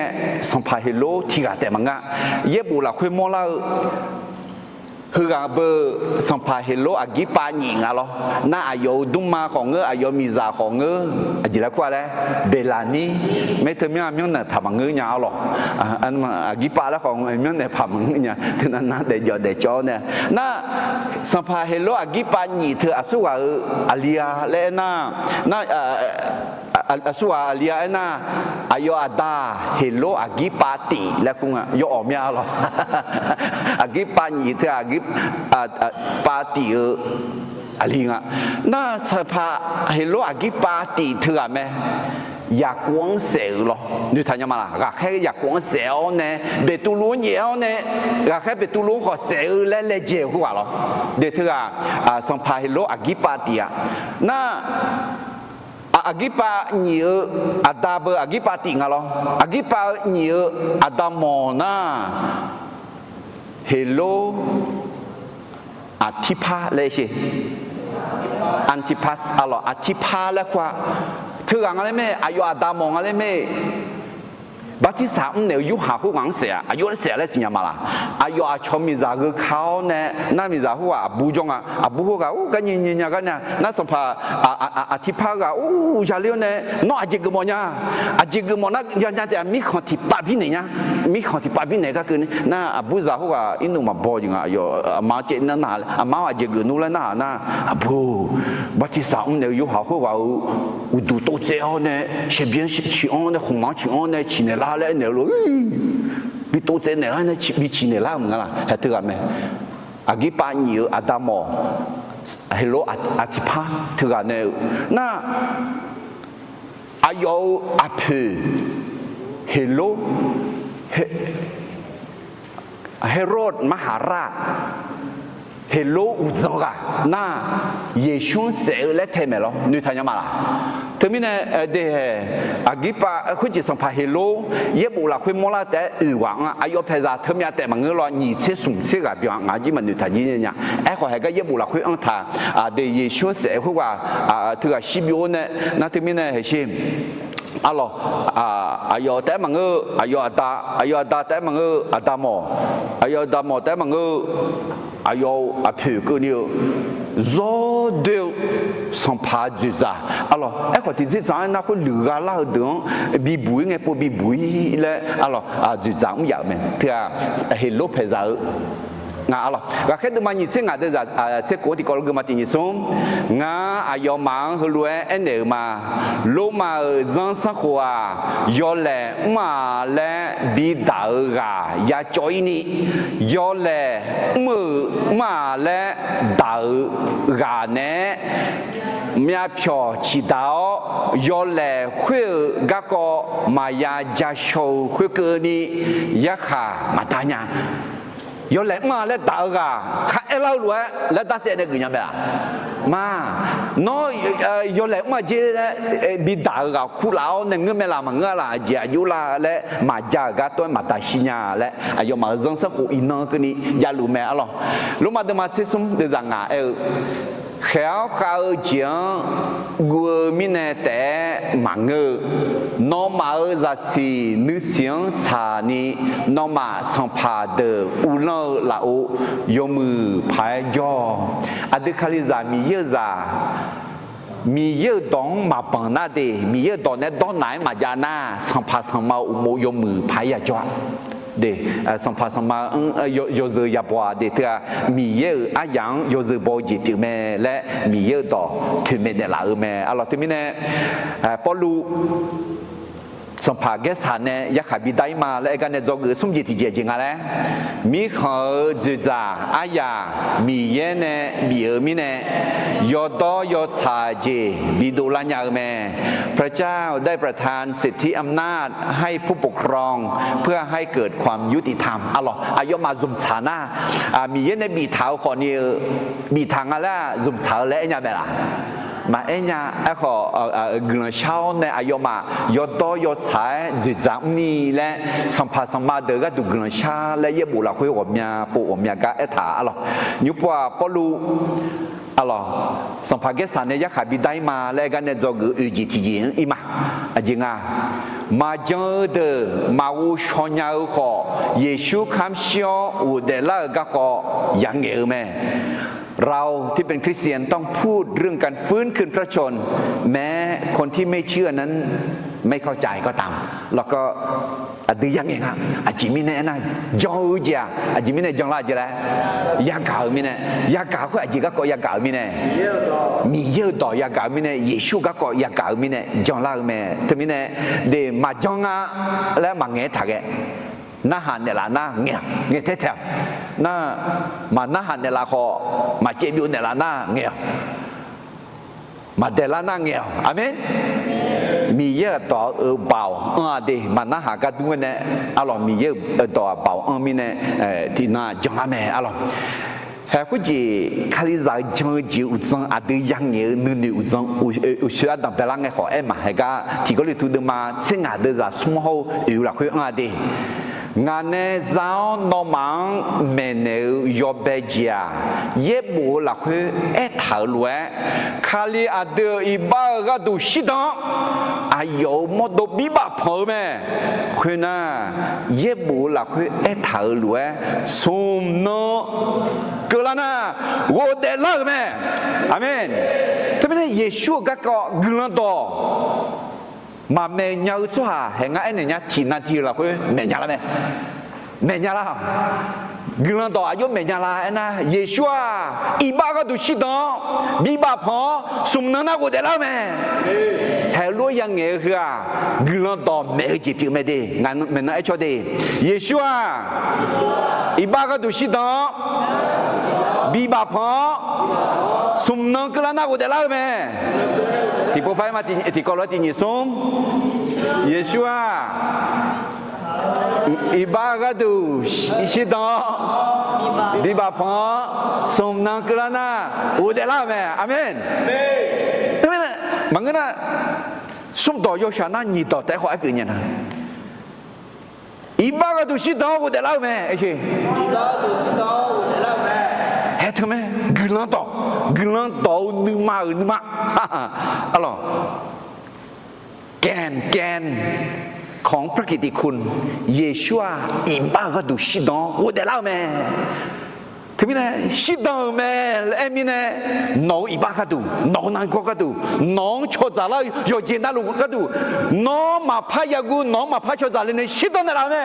สัมภาเฮโลที่กาแต่มังอ่ะเย็บบุหรี่คุยมอลาคือกาเบอร์สัมภาเฮโลอากิปาญิงอ่ะหรอน่าอายุดุมมาของอายุมีจ่าของอาจิละกว่าเลยเบลานีไม่ถึงมีอะไรเนี่ยพามังเนี่ยหรออันมาอากิปาแล้วของเนี่ยพามังเนี่ยที่นั่นน่ะเดี๋ยวเจ้าเนี่ยน่าสัมภาเฮโลอากิปาญิเธออาสุวาอาลียาเล่น่า สัวเลียน่ะอายอดาเฮโลอากิปาติแล้วกุงอ่ะยออกเมียหรออากิปานีเธออากิปาติอะไรเงี้ยน่าสภาเฮโลอากิปาติเธอไหมอยากกวงเสียหรอดูทันยังมาล่ะก็แค่อยากกวงเสียเนี่ยเบตุลุนเยอะเนี่ยก็แค่เบตุลุนขอเสียเล่เจ้าหัวหรอเดี๋ยวเธอสัมภาเฮโลอากิปาติอ่ะน่าอากิปานี่อาดาเบอากิปาติงะหรออากิปานี่อาดามอน่าเฮโลอาทิพาเลยสิอันทิพัสอะไรอาทิพาแล้วกว่าเธออะไรไหมอายุอาดามองอะไรไหมบัดที่สามเนี่ยยุหาคู่หวังเสียอายุเสียแล้วสิยังมาละอายุอาชมิจาคือเขาเนี่ยนั่นมิจาหัวบุจงอ่ะบุหัวก็กันยินกันเนี่ยนั่นสมภาอาทิพาก็ชาเลียวเนี่ยน้ออาจิกมอเนี่ยอาจิกมอนะยันแต่มีคนที่ปะพิเนี่ยมีคนที่ปะพิเนี่ยก็คือนั่นบุจาหัวอินุมาบอกยังอ่ะอายุมาเจนั่นน่ะมาอาจิกนู่นแล้วน่ะบุบัดที่สามเนี่ยยุหาคู่ว่าอุดุโตเจ้าเนี่ยเชียนชีออนเนี่ยหงมังชีออนเนี่ยชีเนี่ย来呢咯，比多在呢，那比起呢啦，唔啦，系对个咩？阿几把年阿达摩，系罗阿提帕，对个呢？那阿有阿婆，系罗，系罗มหาราชเฮโลอุจงกะน่าเยชูเสือเล็ดเทมเหรอนึกทันยังมาล่ะถึงมีเนี่ยเดอากิปะคุณจิสัมภาเฮโลเยบุละคุณมอลาแต่หวังอายุเพซาถึงมีแต่มันเงรอหนีเชื่อสุ่มเชื่อกับอย่างอาจิมันนึกทันยี่เนี่ยไอ้ขอให้ก็เยบุละคุณอังทาเดเยชูเสือคือว่าถือว่าชิบิโอเนี่ยนั่นถึงมีเนี่ยเฮชิมAllah ayo te mangu ayo ada te mangu adamo ayo adamo te mangu ayo apu que ni zo de son pas du ça alors e ko ti ça na ko lu ga la de bi bui nge po bi bui le alors du ça mu ya men tia hello peza ngà alo và cái thứ mà nhìn xem ngà đây là sẽ cố thì có cái mà tình xuống ngà ayo mang hulu en để mà lô mà dân sinh hoạt yo lệ mà lệ bị đảo gà ya choi ni yo lệ mà lệ đảo gà nè mía phiêu chỉ đạo yo lệ khuya gác co mà ya gia sầu khuya cơ ni ya khá mà ta nha有来嘛来打个，还老路来打谁那个样子啊？嘛，那有来嘛这比打个苦劳那个没啦嘛个啦，就有啦来嘛家个多嘛大西呀来，有嘛人生活一弄个你家路没了，路嘛的嘛这种的人啊khéo cao tiếng người mình để mang ngờ nó mà ra si nữ sinh cha ni nó mà sang phá de u nó là u yom phai yo adikali za mi ye za mi ye dong mà bằng na de mi ye dong ne dong nai mà ya na sang phá sang ma u mo yom phai ya cho de sang phá sang ma yo giờ ya bua de tia mi ye a yang yo giờ bo ji tu me le mi ye do tu me de la me alors tu mine poluสัมภาระสารเนี่ยอยากขายบิดามาและการเนี่ยจงสมจิตที่เจริญอะไรมีเขาจุดาอายามีเยเนี่ยมีมีเนี่ยยอดอยอดชาเจบิดุลัญญาเมพระเจ้าได้ประทานสิทธิอำนาจให้ผู้ปกครองเพื่อให้เกิดความยุติธรรมอัลลอฮ์อายอมาซุมชานะมีเยเนี่ยบีเท้าขอนี่บีทางอะไรซุมชาและเนี่ยแบบmà anh nhà anh họ người sau này ai mà yo to yo trái chỉ giảm ni lẽสัมภาษณ์มาเด็กก็ดูngười sau lẽยี่บุหรี่คุยกับเมียปู่กับเมียก็เอถาอะไรยุบว่าพอรู้อะไรสัมภาระสารเนี่ยอยากขายบิดามาและกันเนี่ยจะกูอุจิตยิงอีมาจริงอ่ะมาเจอเดอมาอูชอนยาขอเยซูคำเชื่ออุเดล่าก็ขอยังเงี้ยแม่เราที่เป็นคริสเตียนต้องพูดเรื่องการฟื้นคืนพระชนแม้คนที่ไม่เชื่อนั้น ไม่เข้าใจก็ตามแล้วก็ดื้อยังไงครับจิมิเนี่ยนะจงอุจจาจิมิเนี่ยจงละจีละยากามิเนี่ยยากาคือจิก็ก็ยากามิเนี่ยมีเยอะต่อยากามิเนี่ยเยซูก็ก็ยากามิเนี่ยจงละมิเนี่ยทมิเนี่ยเดมาจงอ่ะแล้วมาเงี้ยถักน่าหันเนี่ยละน่าเงี้ยเท่ๆน่ามาน่าหันเนี่ยละขอมาเจ็บอยู่เนี่ยละน่าเงี้ยมาเดลาน่าเงี้ยอาเมนมีเยอะต่อเบาดีมันน่าหากระดูกเนี่ยอร่อยมีเยอะต่อเบามีเนี่ยที่น่าจังละแม่อร่อยเฮ้ยคุณจีคาลิซาจังจีอุจังอาดูยังเงี้ยนู่นอุจังอุเชื่อดับเดลังเงี้ยขอเอ็มมาเฮ้ยก็ที่ก็เลยทุกเดือนมาเส้นอาดูจะสมองอยู่ละคุยดีงานเนี่ยสาวนอมังเมเนยอบเบจียเย็บบัวละคือถาลวยคาลีอาเดอีบ้าก็ดูชิดองอายุมดบีบาพอแม่คือน่ะเย็บบัวละคือถาลวยสมโนก็แล้วนะวัวเดลักแม่อาเมนทำไมเนี่ยเยซูก็กลัวต่อmà mẹ nhau cho hẹn anh này nhá thì na thì là cái mẹ nhà là mẹ nhà là gương đó ayo mẹ nhà là anh à Yeshua iba cái đồ xí đó bị bà phò sum nana của để là mẹ hay luôn yang nghe kìa gương đó mẹ chỉ biết mẹ đi ngàn mẹ nói cho đi Yeshua iba cái đồ xí đó bị bà phò sum nana của để là mẹ thì bố phải mà thì có nói thì nhị sum Yeshua ibagadu shidon di bapa somnang kelana udahlah me amin tapi na mangana sum do yo shana ni do tai ho ai na ibagadu shidon udahlah me echi ibagadu shidon udahlah me hai thame gelang do nu ma alors แกนของพระกิตติคุณเยชูอาอิบาก็ดูชิดองโอ้เดี๋ยวเล่าแม่ถึงมีนะชิดองแม่แล้วมีนะน้องอิบาก็ดูน้องนั่งก็ดูน้องชดจ่าแล้วอยู่เจนดาลูก็ดูน้องมาพายากูน้องมาพายชดจ่าเลยเนี่ยชิดองเดี๋ยวเล่าแม่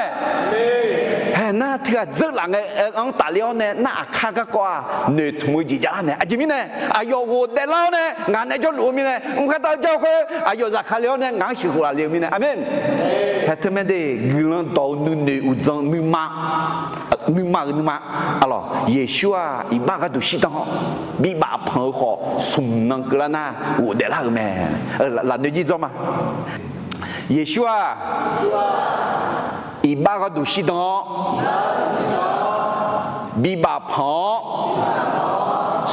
เฮ้ยน่าเถื่อนเจ้าหลังอังตาเลี้ยวเนี่ยน่าข้าก็กว่าเนื้อทุ่งจีจ้าเนี่ยอาจจะมีเนี่ยอายุโอ้เดี๋ยวเล่าเนี่ยงานเนี่ยจะรู้มีเนี่ยองค์ข้าตาเจ้าคืออายุจะข้าเลี้ยวเนี่ยงานสิหัวเลี้ยวมีเนี่ยอาเมนเฮ้ยทำไมได้กลั้นต่อนู่นเนี่ยอุจจาระนู่นมาอะไรเยซูอาอีบ้าก็ดูชิดองบีบาเผาขอสุ่มนังกระนาโอ้เดี๋ยวเล่าแม่หลานเดี๋ยวจีจ้ามาเยซูอาอีบ้าก็ดูชิดองบีบาพอ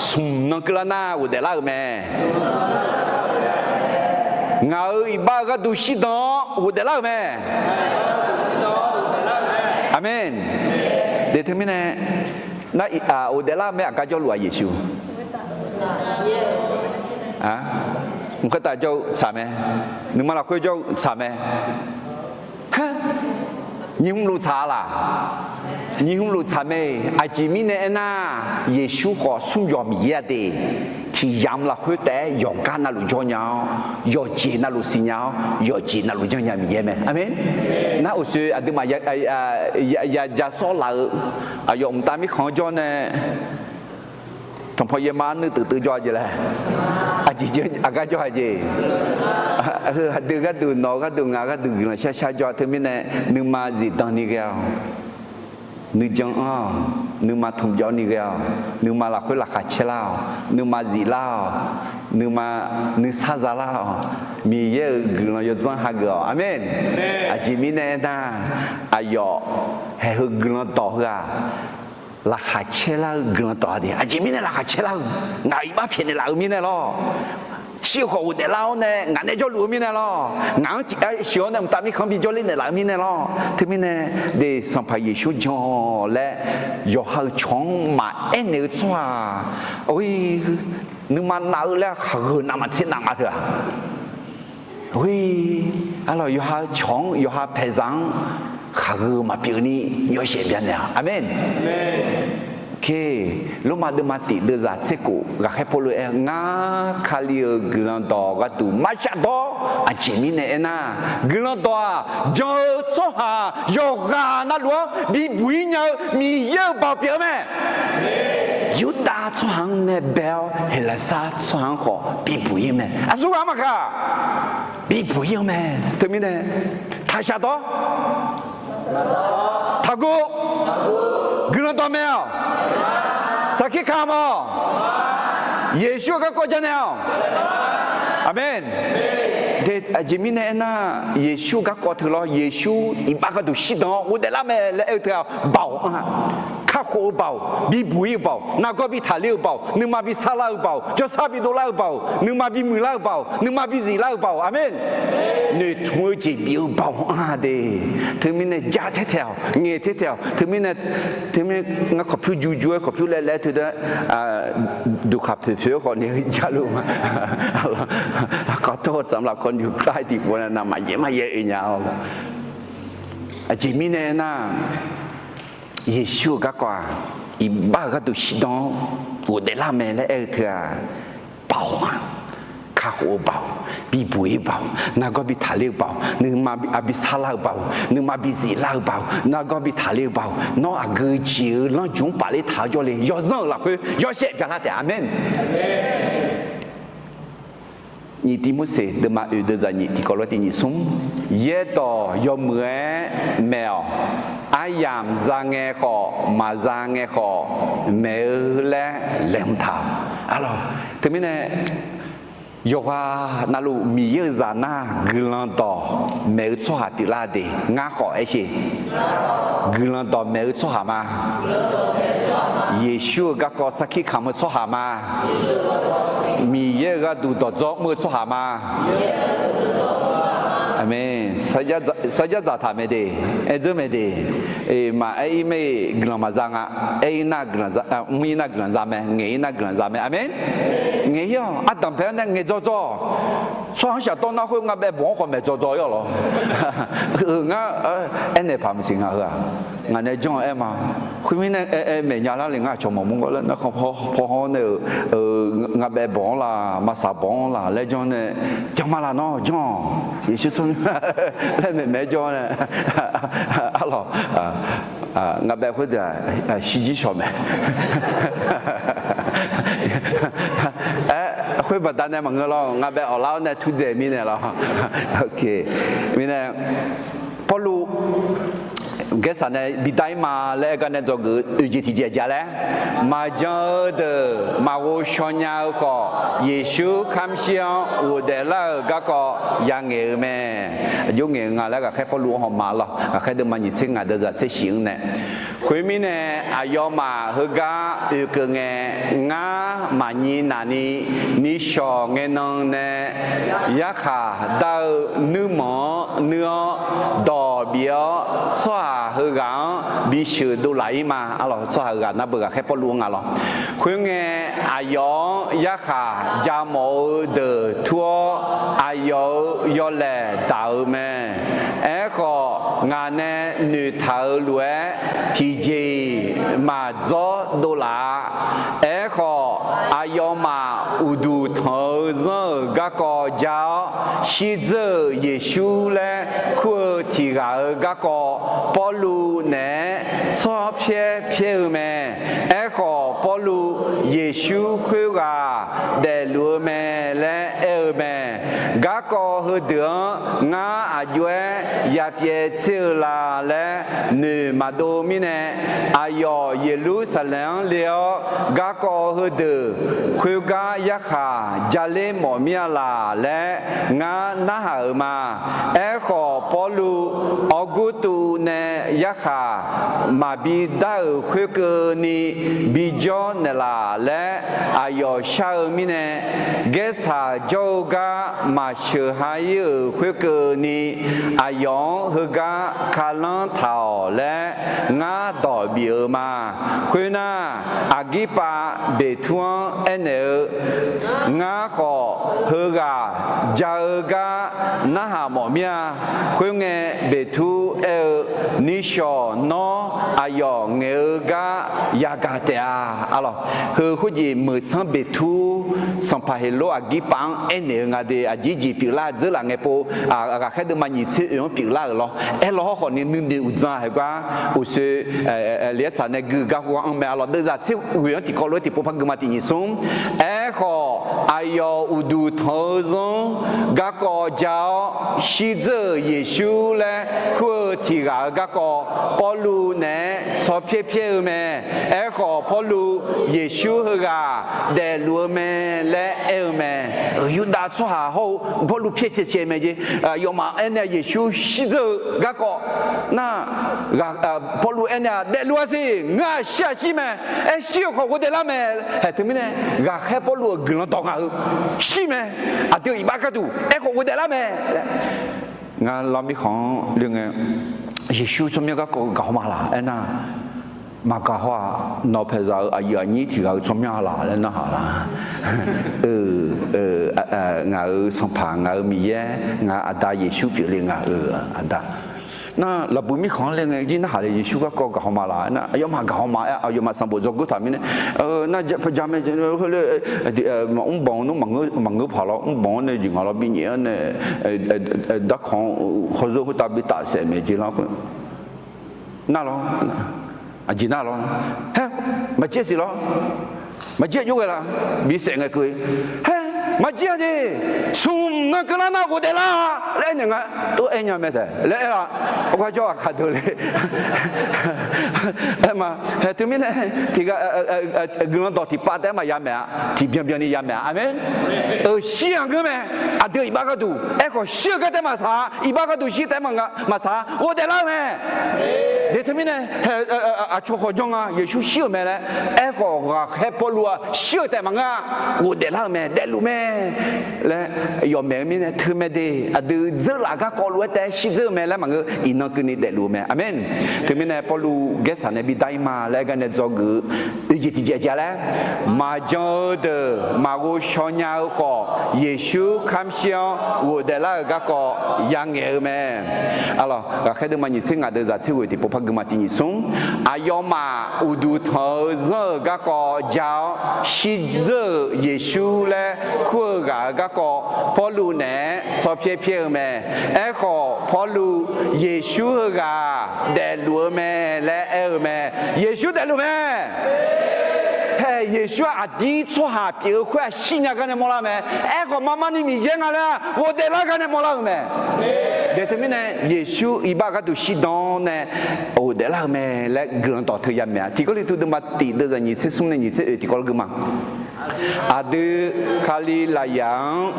สุ่มนังกระนาอุเดล่าแม่เงาอีบ้าก็ดูชิดองอุเดล่าแม่อาเมนเดี๋ยวทั้งนี้นะน่าอุเดล่าแม่อาการเจ้าหลวงเยซูมึงก็ตาเจ้าสามไหมนึกมาเราคุยเจ้าสามไหมฮะยิ่งรู้ชาล่ะยิ่งรู้ชาไหมอาจิมิเนี่ยนะเยซูขอสุ่มยอมเยี่ยดีที่ยามละคุยแต่ยองการนั่นรู้จังยาวยอจีนั่นรู้สิญญายอจีนั่นรู้จังยามีเยี่ยมไหมอาเมนน่าอุศอดีมาอย่าจะสอนเราอยอมตามมีของจอเนี่ยทำพยามานึกตื่นจอจีเลยอาจีเจอากาจอจีดูก็ดูนอก็ดูงาก็ดูนะชาจอเธอไม่เนี่ยนึกมาจิตตอนนี้ก็นึกจังนึกมาทุ่มจอนี่ก็นึกมาหลักคุยหลักขัดเชล่านึกมาจีล่านึกซาซาล่ามีเยอะกลางยศฮักก็อาเมนอาจีมีเนี่ยนะอายอให้ฮึกลางต่อฮะราคาเชล่ากลางต่อดีอาจีมีเนี่ยราคาเชล่าไงบ้าเพี้ยนเนี่ยเรามีเนี่ยหรอชีวิตของเด็กเราเนี่ยงานเนี่ยจะรู้มีเนี่ยหรองานชีวิตเนี่ยมันตามมีความพิจารณาเรามีเนี่ยหรอที่มีเนี่ยเดี๋ยวสัมภาระเยซูจอและยอหาช่องมาเอ็นเนื้อชัวโอ้ยนึกมันหนาวแล้วเขาหนามันเสียหนักมาเถอะโอ้ยอะไรยอหาช่องยอหาเพซังเขามาเปลี่ยนนี่ยอเสียเปลี่ยนเนี่ยอาเมน เคลูกมาเดินมาติเดือดเสกุรักให้พลเองาคาลีกลันตอกัตุมาชาดออาจิมิเนนากลันตอจอสหายกานาลัวบีบุญเนมีเยอะบ่เปียแม่ยูดาสหังเนเบลเฮลซาสหังขอบีบุญแม่อาสุกามาค่ะบีบุญแม่ถึงมิเนทาชาดอทากุกลันตอแมวสักกี่คำอ่ะเยซูก็จะเนี่ยอาเมนเด็ดจิมิเนน่ะเยซูก็กอดถือล้อเยซูอีบ้าก็ดูชิดองอุดละแม่เลี้ยเท้าเบาข้าโคเบาบีบุยเบานักก็บีทะเลเบานึกมาบีซาลาเบาจะซาบีโดลาเบานึกมาบีมือลาเบานึกมาบีซีลาเบาอาเมนเนี่ยทุ่งจีบีเบาเด้ถึงมิเนจ่าเท้าเงี้ยเท้าถึงมิเนงั้นขอบพิวจู่ๆขอบพิวเล่ๆถึงได้ดูขับเถื่อนๆก่อนเนี่ยจะรู้มาขอโทษสำหรับคนอยู่ใกล้ที่วันนั้นมาเยอะอีกอย่างจิมิเนน่ะเยซูก็กว่าอีบ้าก็ดูชิดองอุดละแม่และเธอเบาข้าหัวเบาบีบุยเบานักก็บีทะเลเบานึกมาบีซาลาเบานึกมาบีซีลาเบานักก็บีทะเลเบาน้องอาเกจิน้องจุงปาเลท้าจอเลยยอดละคือ要写表达的阿门你题目是的嘛有的在你提高了的你送也到有么没有อาญามจางเงขอมาจางเงขอเมื่อและเล่มเท้าอะไรถึงมิเนี่ยยกว่านาลูมีเยอะจาน่ากลันต่อเมื่อชั่วหาติลาเดงาขอไอ้ชีกลันต่อเมื่อชั่วหามาเยซูก็ก็สักขีคำชั่วหามามีเยอะก็ดูต่อจอกมือชั่วหามาอาเมนสัจจะทำไม่ได้จะไม่ได้มาไม่กลันมาจังน่ากลันมีน่ากลันจังไหมเงี้ยน่ากลันจังไหมอาเมนเงี้ยตั้งแต่นั้นเงี้ยจ่อช่วงเช้าตอนนั้นคุยกับแบบบ้องคนแบบจ่ออยู่หรองั้นเนี่ยพามิสิงห์เหรองั้นเนี่ยจงมาคุยไม่เนี่ยไม่ยากแล้วเลยงั้นชมมุ่งก็แล้วนะเขาพอเนี่ยงั้นแบบบ้องละมาสาบ้องละแล้วจงเนี่ยจังมาละเนาะจงยิ่งสุดแล้วไม่จงเนี่ยอะไรงั้นแบบเขาจะซีจีชอบไหมคุยบัดนั้นเนี่ยมันก็ร้องงั้นแบบเอาเล่าเนี่ยทุกเจมีเนี่ยเราโอเคมีเนี่ยพอรู้แกสันเนี่ยบิดายมาแล้วก็เนี่ยจะเกิดอุจิติเจจาแล้วมาเจอเดมาโอชอนยาก็เยซูคำเชียวอุเดล่าก็ยังเงี้ยแม่ยุ่งเงี้ยงานแล้วก็แค่พอรู้หอมมาหรอกแค่เดินมาหยิบสิ่งงานเดินจะเสียงเนี่ยคุยมีเนี่ยอายอมาเฮกาอุกเงี้ยงามานีนานีนิชอเงี้ยน้องเนี่ยยาขาดาวนึกหมอเนื้อดอเบี้ยสวาเฮกังบิชื่อดูไหลมาอะไรสวาเฮกังนับเบิกแค่ปลุงอะไรคุยเงี้ยอายอยาขาจามโอเดทัวอายอยอเล่ดาวแม่ก็งานเนี่ยนึกเท่าล้วนที่จีมาจอดูลาก็อายมาอุดูเท่าก็จะชิดเยซูและคู่ที่ก็ปอลูเนี่ยชอบเพียแม่ก็ปอลูเยซูคู่ก็เดลูแม่และแม่ก็หืดงาอายุยาเพียเชลาและเนื้อมาดูมิเนอายเยรูซาเล็มเลี้ยวก็หืดคู่ก็ยักษ์จะเล่หมอเมียลาและงาหน้ามาก็ปอลูอกุตูเนยักษ์มาบิดาคู่ก็นี่บิจอนเนลาและอายชามิเนเกษาโจกามาเชื่อให้คู่ก็นี่อายเฮกาคาลันเท่าและงาดอบิอมาคู่น่าอากิปาเบทวนเนงาขอเฮกาจาเฮกาหน้าหมอเมียคู่เงเบทูนิ cho nó ayo ngega yagatea alors huji me san betu san pahelo agipang ene ngade ajiji pila zela ngepo aga khade mani se yon pila lo elo ho ni nunde uzan he kwa o se le sa ne ga kwa en me alors déjà tu oui ti kolo ti popa gmati ni son e ko ayo udu thozon ga ko jao shi ze yesu le ko ti ga ko polu ne so pie pie me e ko polu yesu ga de lu me le e me yu da so ha ho polu pie che che me je yo ma ene yesu shi ze ga ko na ga polu ene de lu si nga sha shi me e shi ko ko de la me he tu me ne ga he polu glan to nga shi me a de i ba ka tu e ko de la me nga la mi khong le nga yesu so me ga ko ga ma la e na mà cả hoa nó phải giờ ở giờ nhí thì ở trong nhà là lên nó hả là ngài song phẳng ngài mi ye ngài ở đây Giêsu biểu lên ngài ở đây na là bùi mi khó lên ngài chỉ nó hả là Giêsu có cái hòm là na ở mà cái hòm ở mà sang bộ giáo của thằng mình na phải làm cái mà ông bông nó mà ngư phá lo ông bông này dùng nó bị nhẹ này đã không khó rồi ta bị tạ sẽ mấy chỉ nó na lo chỉ na lo ha mà chết gì lo mà chết vô cái là bị sẹn người cười ha mà chết gì sum nó cái nào cũng được là lấy những cái tôi anh nhà mẹ thế lấy là tôi cho cả đời lấy mà từ mình thì cái người đó thì bắt em mà nhà mẹ thì biên biên đi nhà mẹ amen xiang cái mẹ à được ibarat cái tu có xiang cái mà sao ibarat cái tu xiang mà sao tôi được là mẹ để từ mình à cho họ trong à Giêsu xiang mẹ đấy có cái polua xiang cái mà ngà tôi được là mẹ được luôn mẹ là giờ mẹ mình thứ mẹ đi à từ giờ là cái con lúa té xí giờ mẹ là mà ngư in nó cứ ní để luôn mẹ amen thứ mình Paul ghé sản này bị đại mà lại cái này do ngư ý chỉ chỉ là mà cho de mà vô cho nhau có Giêsu khám xiao vô để là cái có yang nghề mẹ alors cái thứ mà nhìn sinh à từ giờ siêu thì bố mà tin xuống à giờ mà udu thở giờ cái có giáo xí giờ Giêsu là khua cái có Paul nè so phía phía mẹ có Paul Giêsu ga để lúa mẹ lẽ mẹ Giêsu để lúa mẹ hey Giêsu à đi cho hà biểu khoa xin nhà cái này mua mẹ có mama ni mi giang à tôi để lại cái này mua mẹ để thế này Giêsu iba cái tu sĩ don nè tôi để lại mẹ lại gần đó thời gian mẹ thì có lý tu đâm bắt tì đưa ra nhị sẽ xuống này nhị sẽ thì có cái mà ada kali layang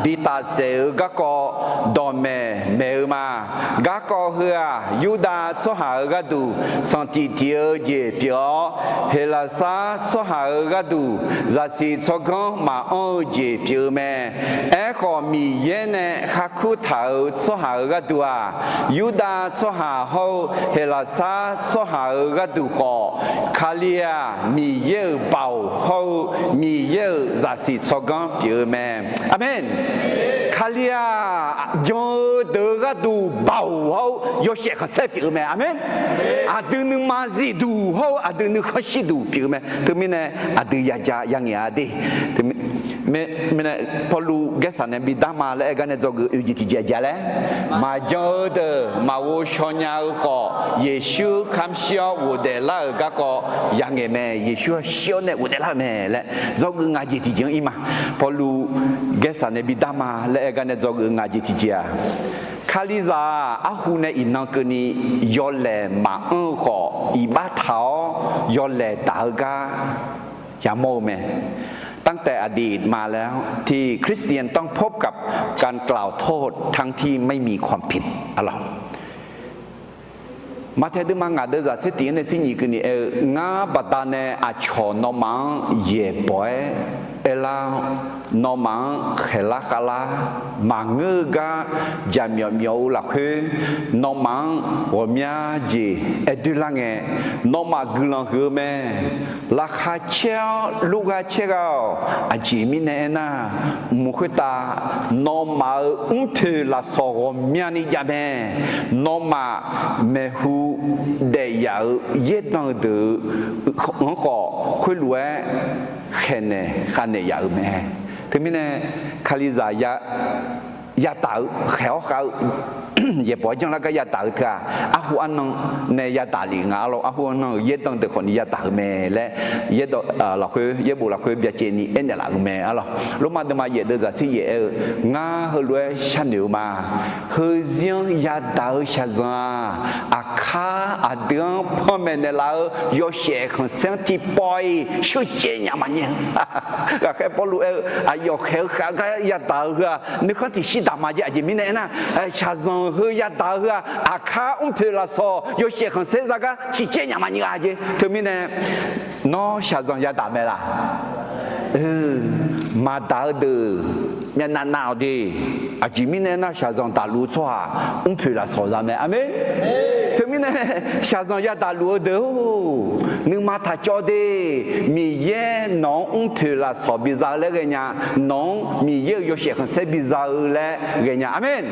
bitase gako dome meuma gako hua yuda soha gadu santitio je pio helasa soha gadu zasi sogon ma on je pio me eko mi yene haku tau soha gadu a yuda soha ho helasa soha gadu ko kalia mi ye bao ho mi ye giả sĩ so gan biểu mẹ amen kalia do de ga du bao ho yo she ka se biểu mẹ amen a de nu ma zi du ho a de nu kha shi du biểu mẹ từ mình này a de ya ja yang ya de từ mình này Paulu gesa ne bi dama le ga ne zog yu ji ti ja le ma jo de ma wo sho nya ko Giêsu kham xiao wo de la ga ko yang ye mẹ Giêsu xiao ne wo de la mẹ le zog ngaji ti jeng ima Paulu gesa ne bi dama le ga ne zog ngaji ti ja khaliza ahu ne inang ke ni yo le ma en kho i ba thao yo le ta ga ya mo me ตั้งแต่อดีตมาแล้วที่คริสเตียนต้องพบกับการกล่าวโทษทั้งที่ไม่มีความผิดอะไรมาเทดมังอาเดจะเสตีในสิ่งนี้คือนี่งาบัดาเนอาชอนอมังเย่ปอย là nó mang khela kala mà ngơ ga jam yo yo la khê nó mang omia ji edulange nó mà gulang hơ me la kha cheo luga cheo a ji mi ne na mu khita nó mà pe la so omia ni jame nó mà me hu de ya ye dang de ko khôi lúa khane ya me thế mình khali za ya tạo khéo khéo ye bỏ trong là cái ya tạo cả hu anh này ya tạo liền ngã lo hu anh ye đang được còn ya tạo mẹ lẽ ye đó là khơi ye bù là khơi bây giờ ni em là mẹ alo lúc mà đâm mà ye được ra si ye ngã hơi lúa chăn nhiều mà hơi riêng ya tạo chăn ra kha đường phong mẹ này là yo xe con sáng thì boy số chuyện nhà mà nhỉ cái bao lúa yo khéo khéo cái ya tạo ra nếu không thì si đam mà ye mình này na chăn ra hơi ya tạo ra kha phải là so yo xe con sáng ra cái chỉ chuyện nhà mà nhỉ à chứ thì mình này nó chăn ra ya tạo mẹ là mà tạo được nhà nào đi chỉ mình này na chăn ra tạo lúa xoa phải là so ra mẹ amen thế mình này chăn ra ya tạo lúa đâu nhưng mà ta cho đi mi ye nó phải là so bây giờ là cái nhà nó mi ye yo xe con sẽ bây giờ là cái nhà amen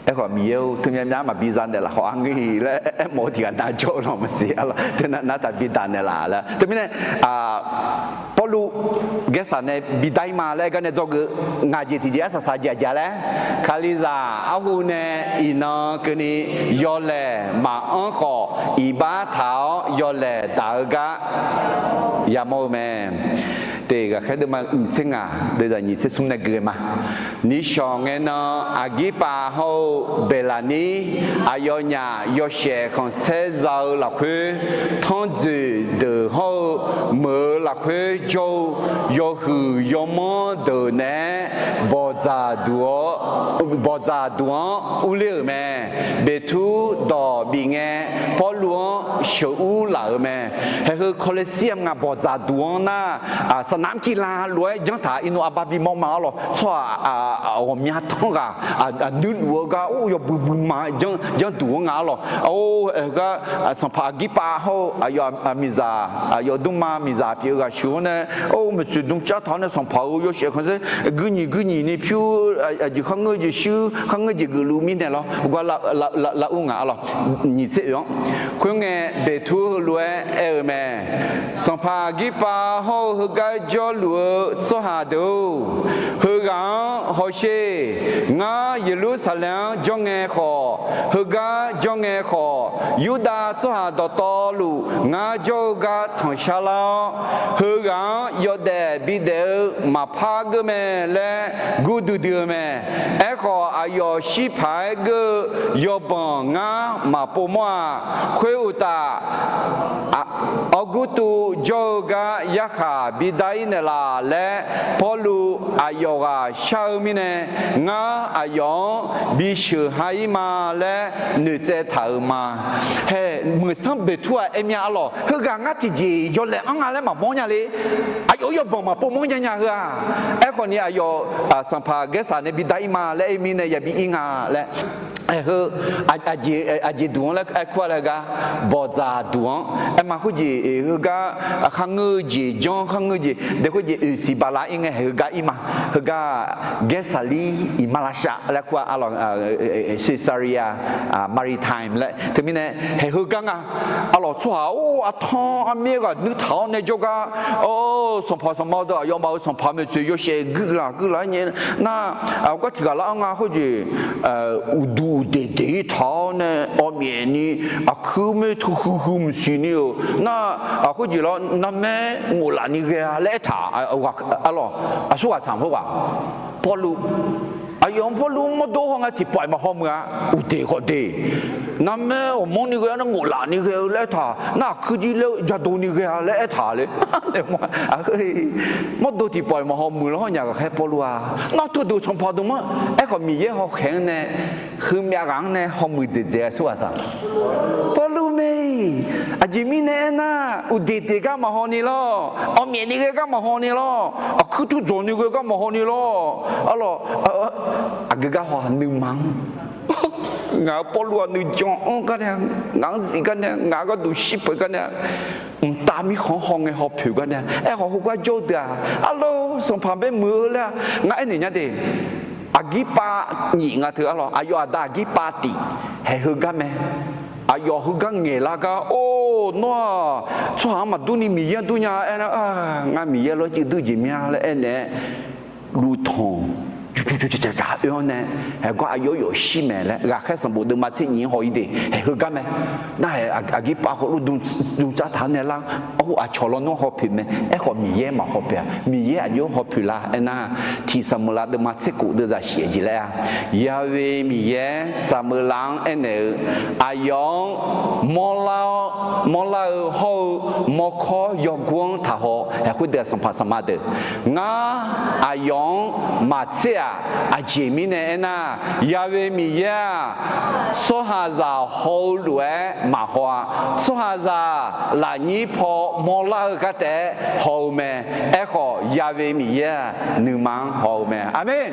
cái họ nhiều thứ nhất mà bây giờ này là họ ăn cái gì là mỗi thì người ta cho nó mà xí là thế nên nó ta bây giờ này là thế nên bao lu cái sản này bây giờ mà lại cái này cho cái ngày gì thì giờ sao giờ giờ đấy khai ra áo này ino cái này yo lệ mà ăn họ ba thảo yo lệ tạo cái ya mô mẹ thì cái đó mà sinh bây giờ nhìn sẽ xuống này cái mà ní chọn cái nó agipa hậu belani ayonya yoshe con sẽ giàu là khuê thon dự từ hậu mở là khuê châu yo hư yo mơ từ nè bỏ ra đuông u liu mẹ bê thu đỏ bị nghe bỏ luôn sầu u lợ mẹ hay hư Colosseum ngà bỏ ra đuông naสนามกีฬารวยจังถ่าอินุอาบาบิมองมาหรอชัว我们家同个女我个哦哟不嘛จังตัวงาหรอโอ้ก็สัมภากิปาเขายอมิซายอดุมามิซาพี่ก็ชวนเนี่ยโอ้มันสุดดุงจ้าท่านเนี่ยสัมภาอยู่เสียคนเสียกุนี่นี่พี่อยู่ข้างเงยอยู่ชื่อข้างเงยอยู่กุลูมิเนี่ยหรอก็ละอุ้งอ่ะหรอนี่เสียงคุณเงยเบทูรวยแม่สัมภากิปาเขาก็จะรวยสหาดูเขาก็เขาเชื่องาเยรูซาเล็มจงเงยขอเขาก็จงเงยขอยูดาสหาดตอลูงาโจก็ทางชาลาเขาก็ยอดเดบิเดมาพากแม่และกูดูเดือแม่ขออายอชิพายก็ยอบังงามาปมัวคุยอุตาอากุตุโจก็ยักขาบิดายเนลาและพอลูอายอกาชาวมิเนงาอายอบิชื่อให้มาและนึกจะถามมาเฮ้เมื่อสัมเบทัวเอ็มยาหล่อเฮกางาที่จียอเลยอังอะไรมามองยังเลยอายอยบังมาปมองยังเฮอคนนี้อายอสัมภาเกษาในบิดายมาและเอมิเนยบิอิงาและเฮอาจีดวงและควาละกาบอจาดวงมาคุจีเฮกาขังเงจีจงขังเงจีเด็กคุจีสิบาลาอิงเฮกาอิมาเฮกาเกษาลีอิมาลาชาและควาอลองซิซาริอามาริไทม์และถึงมิเนเฮกางาอลอชัวโอ้อาทองอเมริกานึกท้าวในโจกาโอ้สมพอสมมาดอยอมเอาสมพอไม่ช่วยโยเชกึลาเนี่ยน่าเอาก็ถือละงาคุจีอุดูเดท้าวเนี่ยอเมนี่คือไม่ทุกข์มสิเนี่ยน่าคุจีละนั่นแม่งูลานี่แกเละถ่าว่าอะไรชัวถามเขาว่าพอรู้ยอมพอรู้มาดูห้องที่ปล่อยมาห้องอ่ะอุเดก็เดนั่นแม่มองนี่ก็นั่งงูลานี่ก็เละถ่าน่าคือจีเล่จะดูนี่ก็เละถ่าเลยเดี๋ยวมาดูที่ปล่อยมาห้องมือแล้วอย่างก็แค่พอรู้อ่ะน่าตัวดูชมพอดูมั้งก็มีเยอะเขาแข็งเนี่ยคือมีอะไรเนี่ยห้องมือเจ๊ๆสัวสังพอรู้ me ajimine na udete ka mahoni lo omieni ka mahoni lo akutu joni ka mahoni lo alo agaga ho numang ngã bỏ luôn nữ chọn cái này ngã gì cái này ngã cái đồ ship cái này ta mi khó khó nghe học hiểu cái này em học qua chỗ đó alo xong旁边mưa là ngã này nhá đi agipa nhị ngã thứ alo ayo ada agipa ti hay hư cái mẹ ayo hư cái nghề là cái ô nó cho hắn mà tu ni mi yên tu nhà em ngã mi yên lo chỉ tu gì mi là em này lưu thông就咁樣呢，係個有戲咩咧？而家全部都買錢好一啲，係佢咁咩？那係佢把好多動作睇呢啦，哦坐落弄好平咩？學米嘢嘛好平，米嘢有好平啦，那提什麼啦？都買錢股都在寫住咧啊！因為米嘢什麼人呢？阿用冇啦好冇可有光他好，係會得什麼的？我阿用買錢。aje mi ne na yawe mi ya so haza holwe ma hwa so haza la ni pho mo la ka te ho me echo yawe mi ya nu mang ho me amen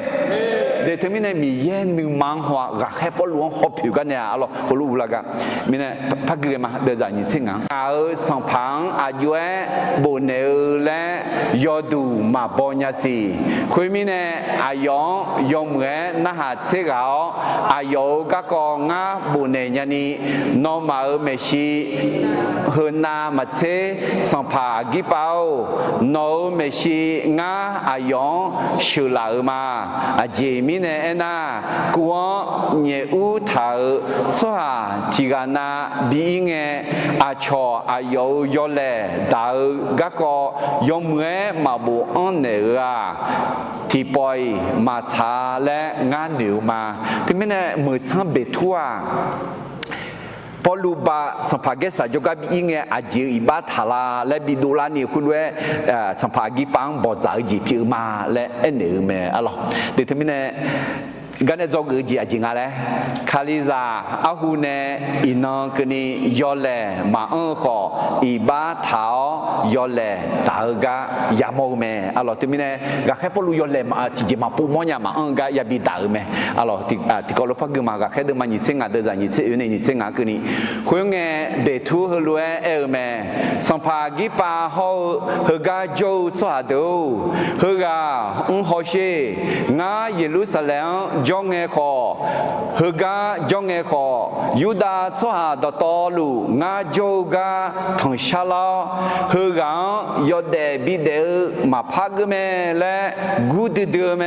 de termine mi ye nu mang hwa ga khe po luong ho phu ka ne alo ho lu la ga mi ne pa ge ma de za ni ching a song phang a yue bo ne le yo du ma bo nya si khoi mi ne ayo用嘅那下車搞，啊有嗰個啱半年人呢，攞埋咪是去拿咪車上爬幾包，攞咪是啱啊用少流嘛，啊前面呢那過年烏頭，所下時間那邊嘅啊錯啊有咗咧，但嗰個用嘅嘛冇安尼啊，提背嘛。查และงานเหนียวมาที่ไม่แน่มือซ้ำเบ็ดทั่วพอลูบาสัมภาระสายกับอิงเงอาจีอิบาทาลาและบิดูลานี่คุณเวสัมภาระปังบอจ่ายจีพิมาและเหนียวเมอร่อยเดี๋ยวที่ไม่แน่กันเนี่ยจอกจีอาจิงอะไรคาลิซาอาหูเนอินองกนี่ยอเลมาขออีบาเท้ายอเลตากะยามอเมอร่อยที่มีเนี่ยก็แค่พอรู้ยอเลมาที่จะมาปูมอเนี่ยมากะยาบิตาเมอร่อยที่ก็รู้พักมาก็แค่เดินมาหยิบเส้นงาเดินจากหยิบเส้นอยู่ในหยิบเส้นงากนี่คุยงเบทูฮลัวเมสัมภาระปาเขาเฮกาโจสวาดูเฮกาฮอเชงาเยรูซาเล็มจงเงขอเฮกาจงเงขอยูดาสวาดตอลูงาโจกาทงชาลาเฮกายอดเดบิเดมาพักเมและกูดเดเม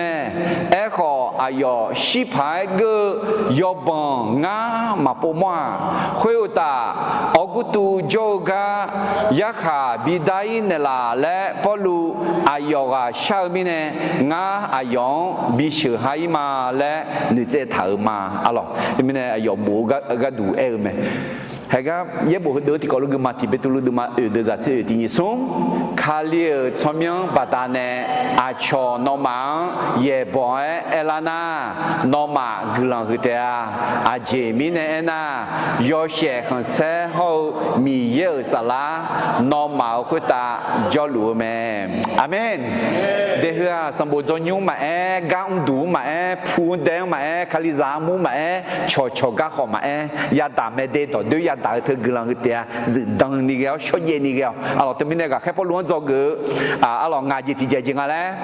ขออายอชิพายกยอบังงามาปมัวคุยตาอกุตูโจกายาขาบิดายเนลาและพอลูอายอกาชามิเนงาอายองบิชื่อไฮมาและนึเจถามาอ๋อที่มิเนอายอบูก็ดูเมHega ye bo de ti ko lu ma ti betulu de ma de za se ti ni son khali chomyang batane a cho no ma ye bo elana no ma glan hute a je mi ne na yo she khan se ho mi ye sala no ma khu ta jo lu me amen de ha sam bo jo nyu ma gang du ma phu deng ma khali za mu ma cho ga kho ma ya da me de to de ya đại thứ gương cái tia dự đăng đi kéo số gì đi kéo à lo tụi mình này cả khép luôn cho cái à lo ngài gì thì chơi chừng à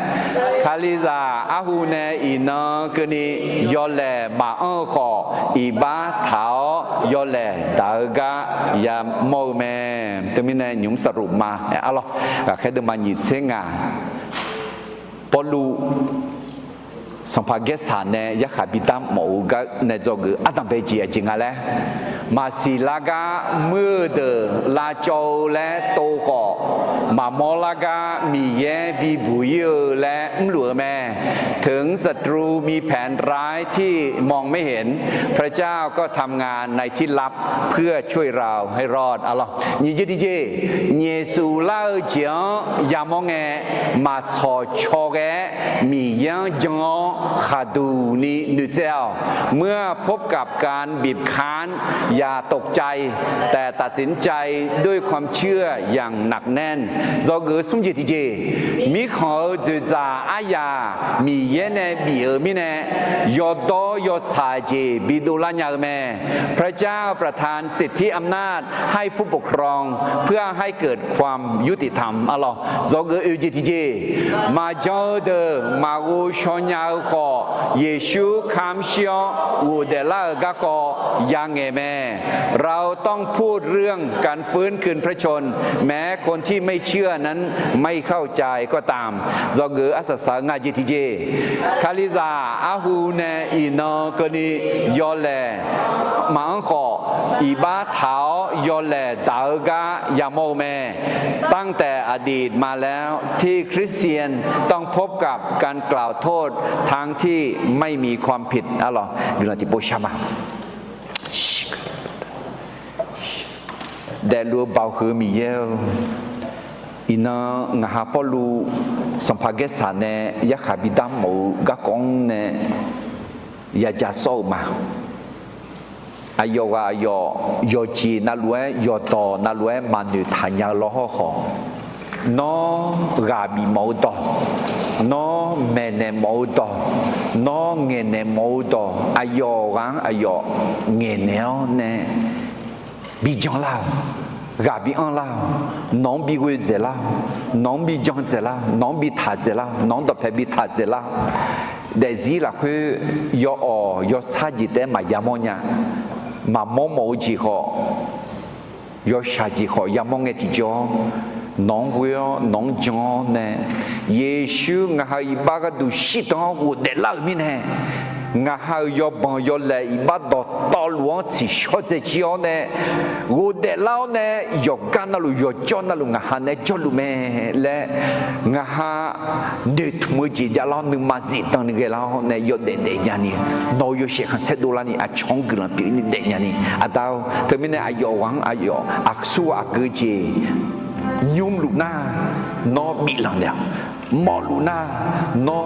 khali ra à hu này ina cái này do lệ mà ăn khó ba thảo do lệ đại ga ya màu mè tụi mình này nhúng sờ rụm mà à lo cả khép được mà nhìn xem ngà poluสัมภาระสารเนี่ยยักษ์บิดามหมูก็ในจอคืออาตัมเปจีจริงอะไรมาศิลากามือเดลาโจและโตก่อมามอลากามีแย่บีบุยและหลวงแม่ถึงศัตรูมีแผนร้ายที่มองไม่เห็นพระเจ้าก็ทำงานในที่ลับเพื่อช่วยเราให้รอดอัลลอฮ์นี่เจดีเจเยซูเล่าเจียงยามองแงมาชอแกมียังจง คาดูนีนูเจลเมื่อพบกับการบีบคั้นอย่าตกใจแต่ตัดสินใจด้วยความเชื่ออย่างหนักแน่นเราเกิดสมจิตเจมีขอจะจาอายามีเยเนบีเอมิเนยอดอยอชาเจบิดูลาญาเมพระเจ้าประทานสิทธิอำนาจให้ผู้ปกครองเพื่อให้เกิดความยุติธรรมอัลลอฮ์เราเกิดอุจิตเจมาเจ้าเดมาอูชอนยาขอเยซูคำเชียวอูเดลากะกอยังเงแม่เราต้องพูดเรื่องการฟื้นคืนพระชนแม้คนที่ไม่เชื่อนั้นไม่เข้าใจก็ตามเราเกิดอัศสางาจิตเจคาลิซาอาหูเนอีนอกนียอเลมาอังขออีบาเท้ายอเลดาวกายาโมเมตั้งแต่อดีตมาแล้วที่คริสเตียนต้องพบกับการกล่าวโทษทางที่ไม่มีความผิดอัลลอฮ์อยู่ในที่โบชามาแต่ลัวเบาคือมีเยลอินางหาพอลูสัมภาระสารเนยาขาบิดามหมูกะกงเนยาจะโซมาอายกายอยจีนาลวยยอตอนาลวยมานุทัญญาล้อหอนอกาบิมอดอนอเมเนมอดอนอเงเนมอดออายกังอายเงเนอเนบิจังลากาบิอังลาน้องบิเวเจลาน้องบิจังเจลาน้องบิทาเจลาน้องตบเพบิทาเจลาแต่สิล่ะคือยอยอซาจิเตมายามอญามามอมอจิขอยอชาจิขอยามอเงติจอน้องเวียน้องจอเนเยซูงาอิบากดูชิตองหูเดลามิเนงาฮายอบังยอเลอิบาดตอลวงสิชอเจจิอเนหูเดลาเนยอกานาลุยอจอนาลุงาฮาเนจอลุเมเลงาฮาเนตุมจิจาลานึมาจิตังนึเกลาเนยอเดเดญานีนอยอเชคันเซโดลานีอะชองกลันปีนี่เดญานีอะตาวเทมิเนอายอวังอายออักซูอะเกเจnhung lũ na nó bị lằng nèo mỏ lũ na nó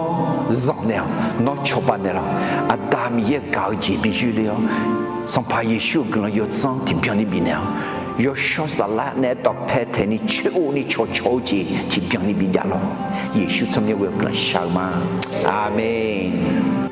dọn nèo nó chụp bàn nèo Adam ye cao chỉ bị chửi liao xong phải Giêsu gần là yết sang thì biến đi bị nèo yết cho sala nè đọc phê thế ni chịu ni cho chỉ thì biến đi bị già lo Giêsu xong nhiều việc là sao mà Amen